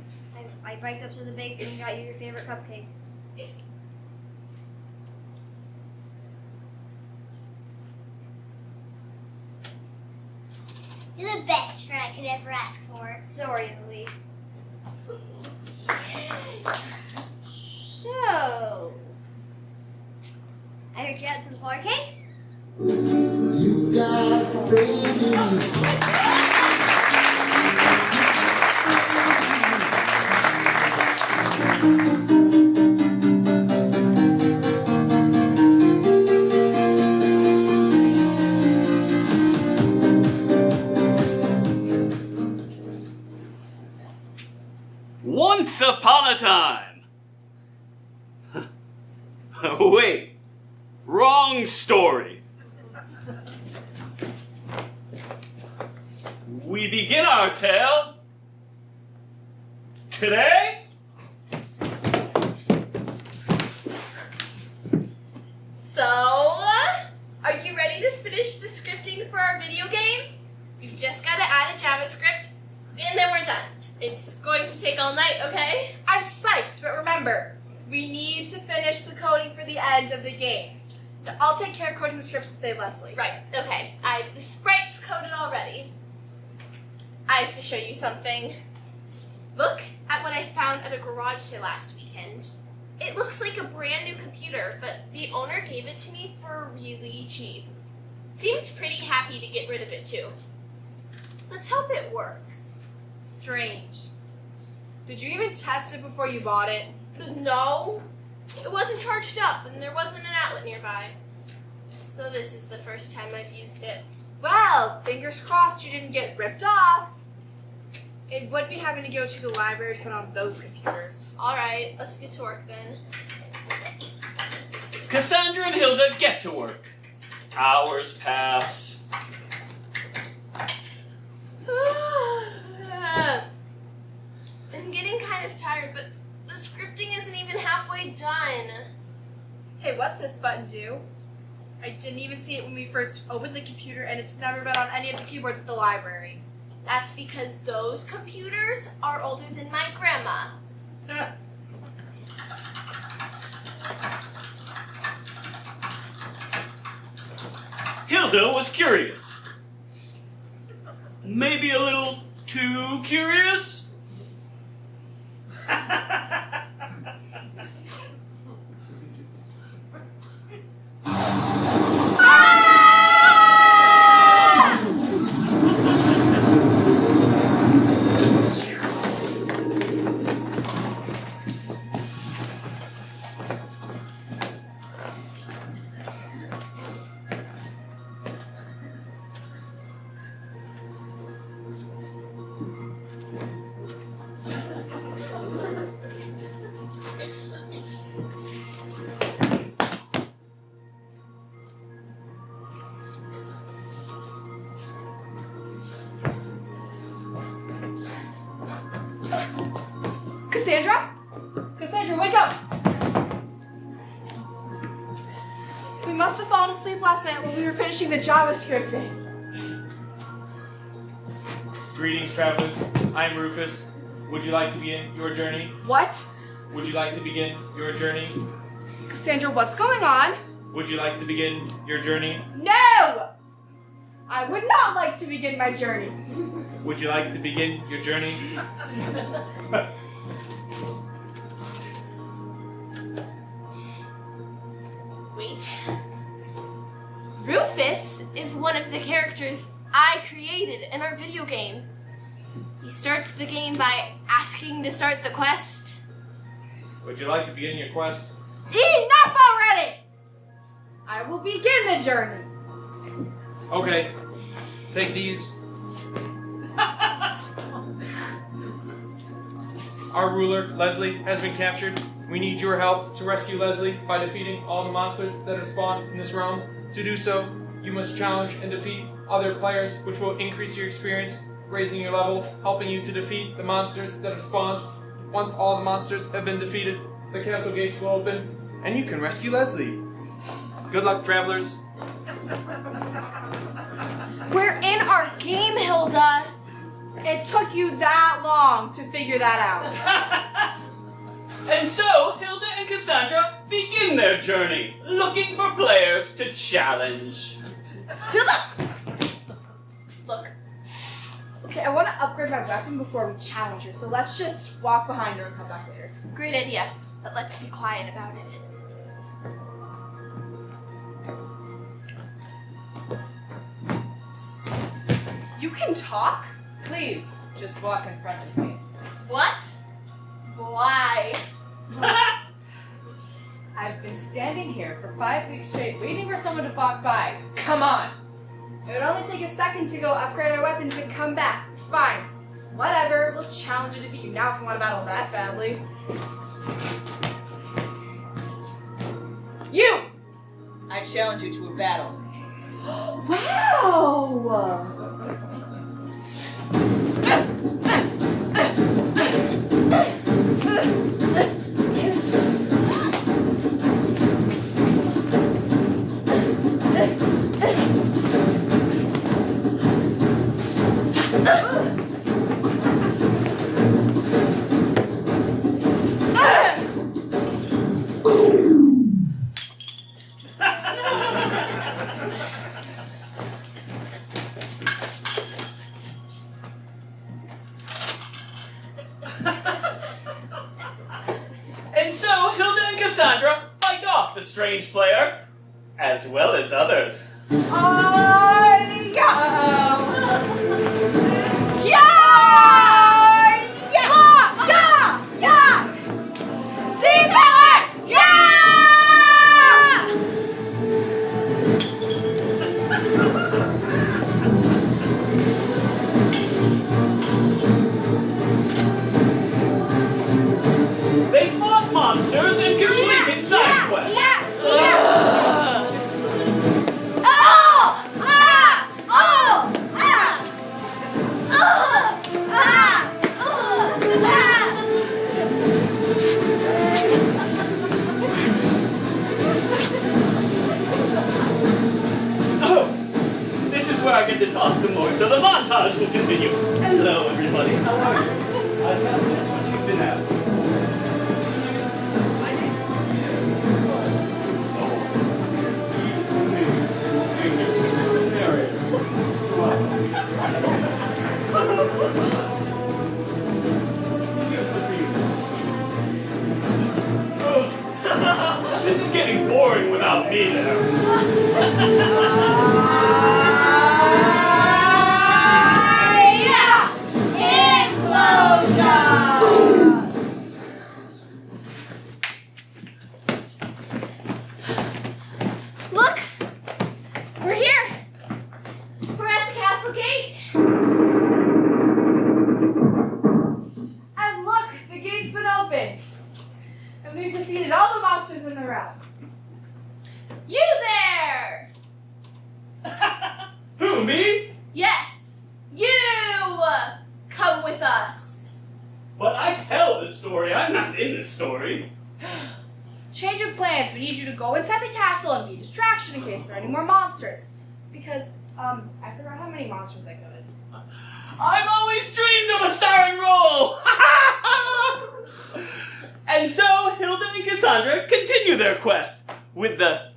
I biked up to the bakery and got you your favorite cupcake. You're the best friend I could ever ask for. So are you, Lee. So, I heard you had some flour cake? You got baby. Once upon a time. Wait, wrong story. We begin our tale today. So, are you ready to finish the scripting for our video game? We've just got to add a JavaScript, and then we're done. It's going to take all night, okay? I'm psyched, but remember, we need to finish the coding for the end of the game. I'll take care of coding the scripts to save Leslie. Right, okay. The sprite's coded already. I have to show you something. Look at what I found at a garage sale last weekend. It looks like a brand new computer, but the owner gave it to me for really cheap. Seemed pretty happy to get rid of it too. Let's hope it works. Strange. Did you even test it before you bought it? No. It wasn't charged up and there wasn't an outlet nearby. So this is the first time I've used it. Well, fingers crossed you didn't get ripped off. It would be having to go to the library to put on those computers. Alright, let's get to work then. Cassandra and Hilda get to work. Hours pass. I'm getting kind of tired, but the scripting isn't even halfway done. Hey, what's this button do? I didn't even see it when we first opened the computer, and it's never been on any of the keyboards at the library. That's because those computers are older than my grandma. Hilda was curious. Maybe a little too curious? Cassandra? Cassandra, wake up! We must have fallen asleep last night when we were finishing the JavaScript. Greetings, travelers. I'm Rufus. Would you like to begin your journey? What? Would you like to begin your journey? Cassandra, what's going on? Would you like to begin your journey? No! I would not like to begin my journey. Would you like to begin your journey? Wait. Rufus is one of the characters I created in our video game. He starts the game by asking to start the quest. Would you like to begin your quest? Enough already! I will begin the journey. Okay. Take these. Our ruler, Leslie, has been captured. We need your help to rescue Leslie by defeating all the monsters that are spawned in this realm. To do so, you must challenge and defeat other players, which will increase your experience, raising your level, helping you to defeat the monsters that have spawned. Once all the monsters have been defeated, the castle gates will open, and you can rescue Leslie. Good luck, travelers. We're in our game, Hilda. It took you that long to figure that out. And so, Hilda and Cassandra begin their journey, looking for players to challenge. Hilda! Look. Okay, I want to upgrade my weapon before we challenge her, so let's just walk behind her and come back later. Great idea, but let's be quiet about it. You can talk? Please, just walk in front of me. What? Why? I've been standing here for 5 weeks straight waiting for someone to walk by. Come on! It would only take a second to go upgrade our weapons and come back. Fine. Whatever, we'll challenge and defeat you now if you want to battle that badly. You! I challenge you to a battle. Wow! And so Hilda and Cassandra fight off the strange player, as well as others. They fought monsters and completed side quests. Oh, this is where I get to talk some more, so the montage will continue. Hello, everybody. How are you? I found just what you've been after. This is getting boring without me there. Look! We're here! We're at the castle gate! And look, the gate's been opened. And we've defeated all the monsters in the realm. You there! Who, me? Yes! You! Come with us! But I tell the story. I'm not in the story. Change of plans. We need you to go inside the castle and be a distraction in case there are any more monsters. Because, I forgot how many monsters I could. I've always dreamed of a starring role! And so, Hilda and Cassandra continue their quest with the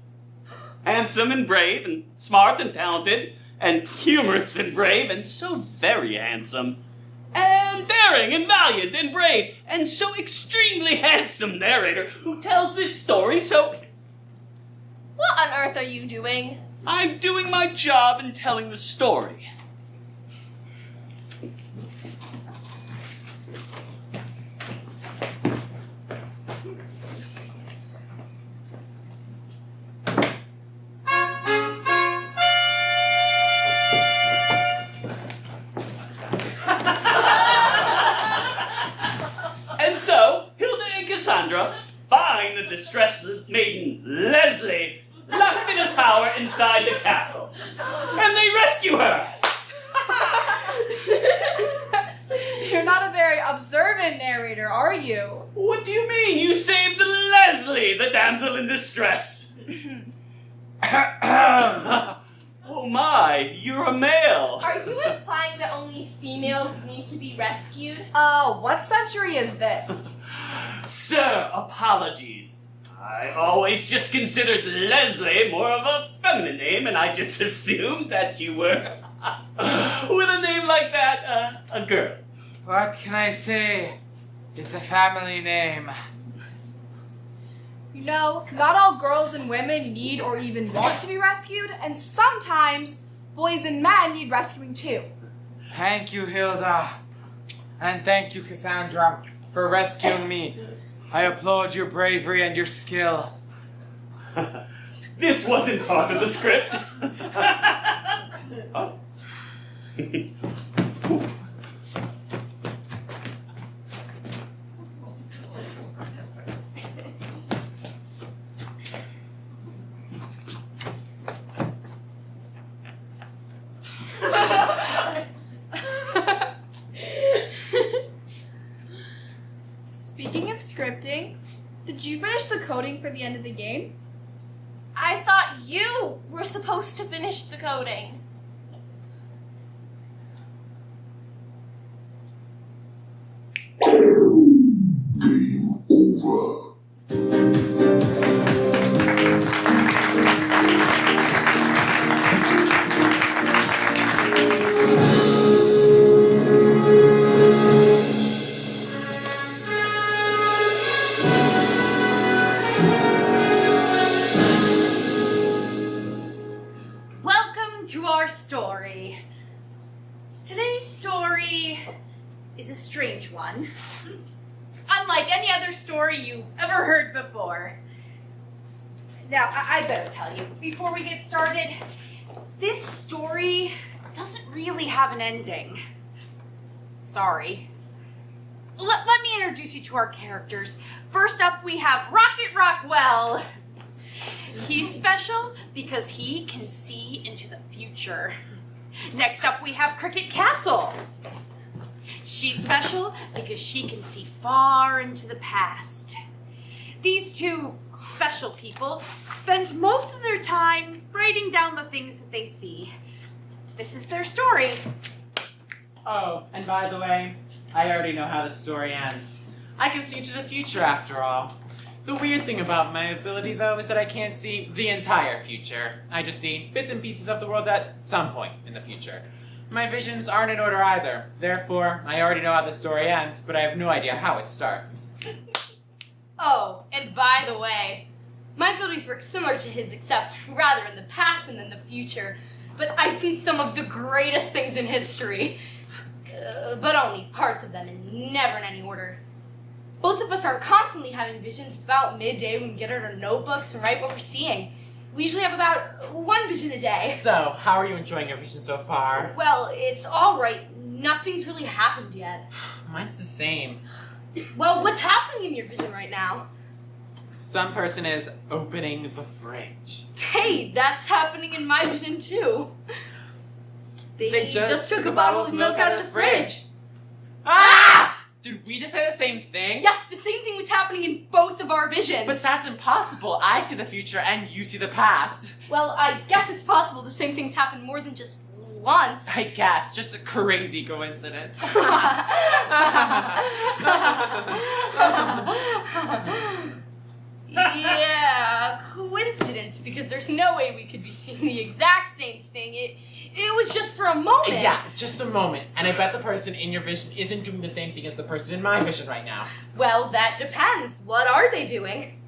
handsome and brave and smart and talented and humorous and brave and so very handsome and daring and valiant and brave and so extremely handsome narrator who tells this story so... What on earth are you doing? I'm doing my job in telling the story. And so, Hilda and Cassandra find the distressed maiden Leslie locked in a tower inside the castle. And they rescue her. You're not a very observant narrator, are you? What do you mean? You saved Leslie, the damsel in distress. Oh my, you're a male. Are you implying that only females need to be rescued? What century is this? Sir, apologies. I always just considered Leslie more of a feminine name, and I just assumed that you were, with a name like that, a girl. What can I say? It's a family name. You know, not all girls and women need or even want to be rescued, and sometimes boys and men need rescuing too. Thank you, Hilda. And thank you, Cassandra, for rescuing me. I applaud your bravery and your skill. This wasn't part of the script. Speaking of scripting, did you finish the coding for the end of the game? I thought you were supposed to finish the coding. Game over. strange one. Unlike any other story you've ever heard before. Now, I better tell you, before we get started, this story doesn't really have an ending. Sorry. Let me introduce you to our characters. First up, we have Rocket Rockwell. He's special because he can see into the future. Next up, we have Cricket Castle. She's special because she can see far into the past. These two special people spend most of their time writing down the things that they see. This is their story. Oh, and by the way, I already know how the story ends. I can see into the future after all. The weird thing about my ability, though, is that I can't see the entire future. I just see bits and pieces of the world at some point in the future. My visions aren't in order either. Therefore, I already know how the story ends, but I have no idea how it starts. Oh, and by the way, my abilities work similar to his, except rather in the past than in the future. But I've seen some of the greatest things in history. But only parts of them, and never in any order. Both of us aren't constantly having visions. It's about midday when we get out our notebooks and write what we're seeing. We usually have about one vision a day. So, how are you enjoying your vision so far? Well, it's all right. Nothing's really happened yet. Mine's the same. Well, what's happening in your vision right now? Some person is opening the fridge. Hey, that's happening in my vision too. They just took a bottle of milk out of the fridge. Ah! Did we just say the same thing? Yes, the same thing was happening in both of our visions. But that's impossible. I see the future and you see the past. Well, I guess it's possible the same things happen more than just once. I guess. Just a crazy coincidence. Yeah, coincidence, because there's no way we could be seeing the exact same thing. It was just for a moment. Yeah, just a moment. And I bet the person in your vision isn't doing the same thing as the person in my vision right now. Well, that depends. What are they doing?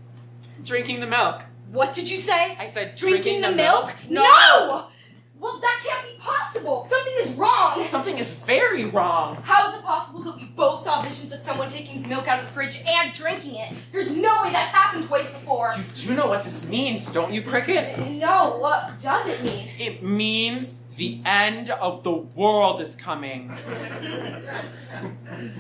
Drinking the milk. What did you say? I said drinking the milk? No! Well, that can't be possible. Something is wrong. Something is very wrong. How is it possible that we both saw visions of someone taking milk out of the fridge and drinking it? There's no way that's happened twice before. You do know what this means, don't you, Cricket? No, what does it mean? It means the end of the world is coming.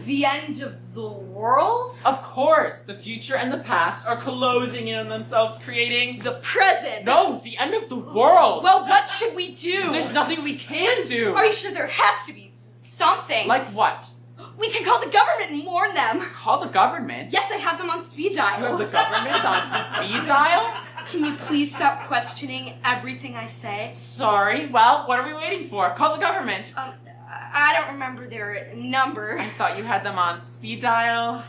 The end of the world? Of course, the future and the past are closing in on themselves, creating the present. No, the end of the world. Well, what should we do? There's nothing we can do. Are you sure there has to be something? Like what? We can call the government and warn them. Call the government? Yes, I have them on speed dial. You have the government on speed dial? Can you please stop questioning everything I say? Sorry, well, what are we waiting for? Call the government. I don't remember their number. I thought you had them on speed dial.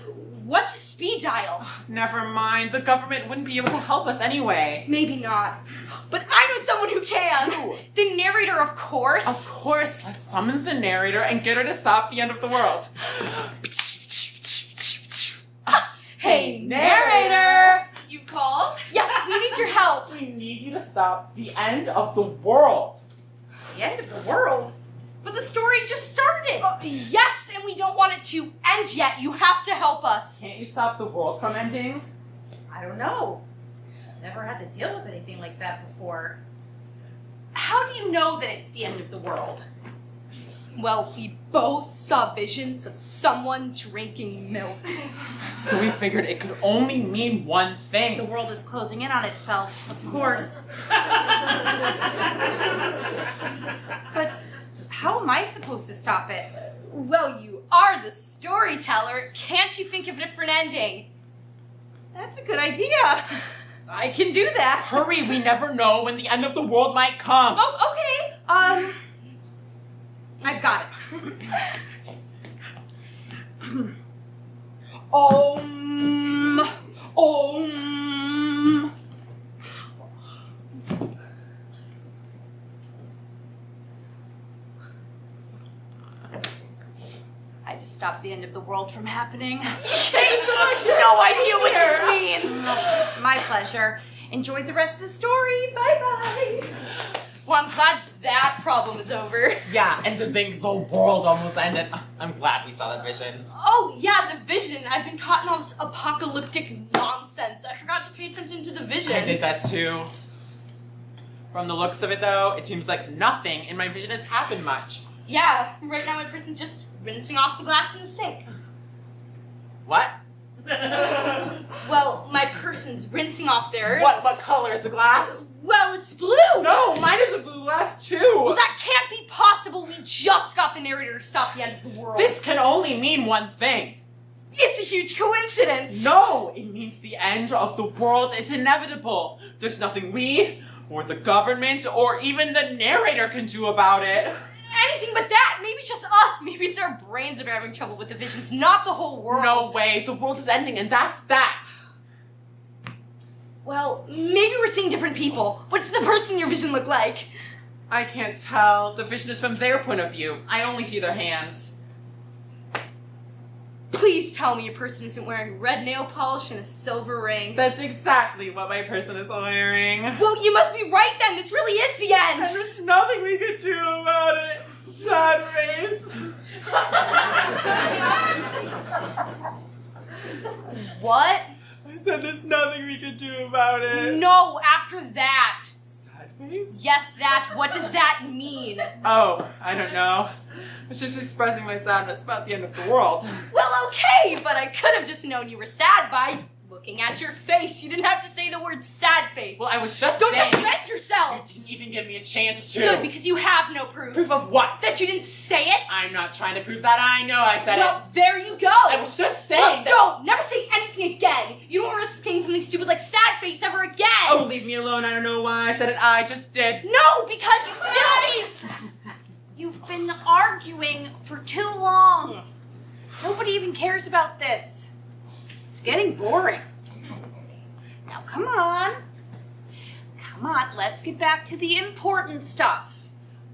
What's a speed dial? Never mind, the government wouldn't be able to help us anyway. Maybe not. But I know someone who can. Who? The narrator, of course. Of course, let's summon the narrator and get her to stop the end of the world. Hey, narrator! You called? Yes, we need your help. We need you to stop the end of the world. The end of the world? But the story just started. Yes, and we don't want it to end yet. You have to help us. Can't you stop the world from ending? I don't know. I've never had to deal with anything like that before. How do you know that it's the end of the world? Well, we both saw visions of someone drinking milk. So we figured it could only mean one thing. The world is closing in on itself, of course. But how am I supposed to stop it? Well, you are the storyteller. Can't you think of a different ending? That's a good idea. I can do that. Hurry, we never know when the end of the world might come. Oh, okay. I've got it. I just stopped the end of the world from happening. Thanks so much. No idea what this means. My pleasure. Enjoyed the rest of the story. Bye-bye. Well, I'm glad that problem is over. Yeah, and to think the world almost ended. I'm glad we saw that vision. Oh, yeah, the vision. I've been caught in all this apocalyptic nonsense. I forgot to pay attention to the vision. I did that too. From the looks of it, though, it seems like nothing in my vision has happened much. Yeah, right now my person's just rinsing off the glass in the sink. What? Well, my person's rinsing off their... What color is the glass? Well, it's blue! No, mine is a blue glass too! Well, that can't be possible. We just got the narrator to stop the end of the world. This can only mean one thing. It's a huge coincidence! No! It means the end of the world is inevitable. There's nothing we, or the government, or even the narrator can do about it. Anything but that! Maybe it's just us. Maybe it's our brains that are having trouble with the visions, not the whole world. No way. The world is ending, and that's that. Well, maybe we're seeing different people. What's the person in your vision look like? I can't tell. The vision is from their point of view. I only see their hands. Please tell me your person isn't wearing red nail polish and a silver ring. That's exactly what my person is wearing. Well, you must be right then. This really is the end. And there's nothing we could do about it. Sad face. What? I said there's nothing we could do about it. No, after that. Sad face? Yes, that. What does that mean? Oh, I don't know. I was just expressing my sadness about the end of the world. Well, okay, but I could have just known you were sad by looking at your face. You didn't have to say the word sad face. Well, I was just Don't saying. defend yourself! You didn't even give me a chance to. Good, because you have no proof. Proof of what? That you didn't say it? I'm not trying to prove that. I know I said it. Well, there you go. I was just saying. Look, don't! Never say anything again. You don't risk saying something stupid like sad face ever again. Oh, leave me alone. I don't know why I said it. I just did. No, because you still... You've been arguing for too long. Nobody even cares about this. It's getting boring. Now, come on. Come on, let's get back to the important stuff.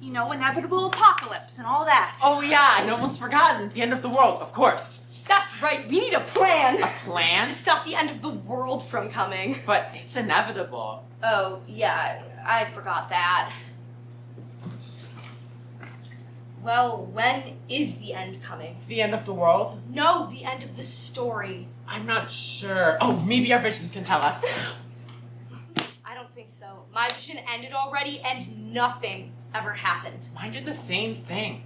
You know, inevitable apocalypse and all that. Oh, yeah, I'd almost forgotten. The end of the world, of course. That's right, we need a plan. A plan? To stop the end of the world from coming. But it's inevitable. Oh, yeah, I forgot that. Well, when is the end coming? The end of the world? No, the end of the story. I'm not sure. Oh, maybe our visions can tell us. I don't think so. My vision ended already and nothing ever happened. Mine did the same thing.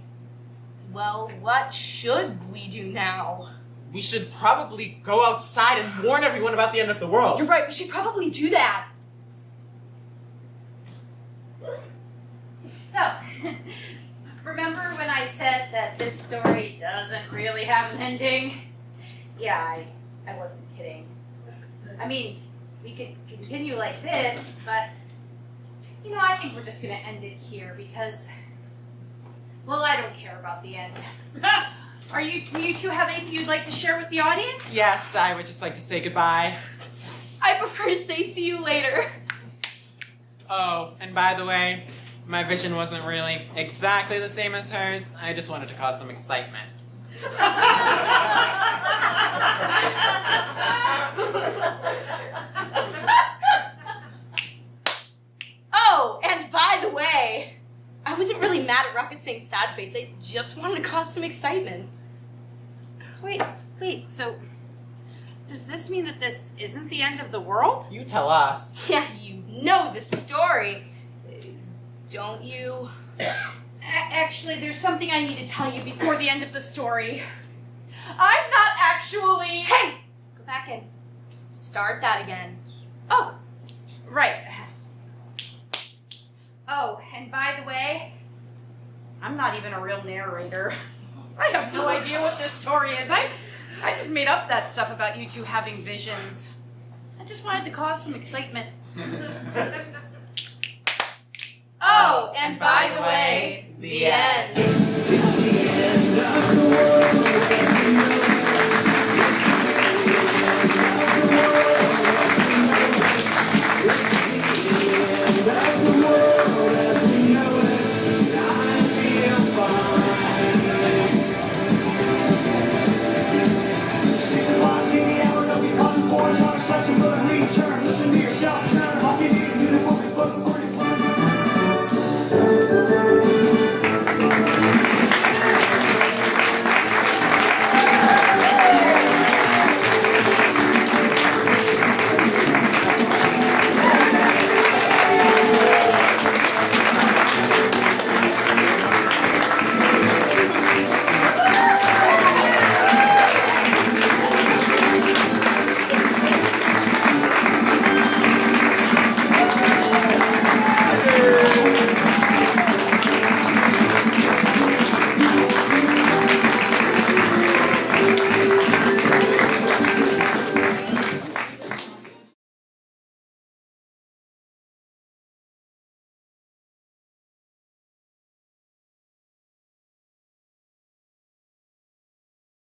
Well, what should we do now? We should probably go outside and warn everyone about the end of the world. You're right, we should probably do that. So, remember when I said that this story doesn't really have an ending? Yeah, I wasn't kidding. I mean, we could continue like this, but, you know, I think we're just going to end it here because, well, I don't care about the end. Do you two have anything you'd like to share with the audience? Yes, I would just like to say goodbye. I prefer to say see you later. Oh, and by the way, my vision wasn't really exactly the same as hers. I just wanted to cause some excitement. Oh, and by the way, I wasn't really mad at Rocket saying sad face. I just wanted to cause some excitement. Wait, so does this mean that this isn't the end of the world? You tell us. Yeah, you know the story, don't you? Actually, there's something I need to tell you before the end of the story. I'm not actually... Hey! Go back and start that again. Oh, right. Oh, and by the way, I'm not even a real narrator. I have no idea what this story is. I just made up that stuff about you two having visions. I just wanted to cause some excitement. Oh, and by the way, the end. It's the end of the world.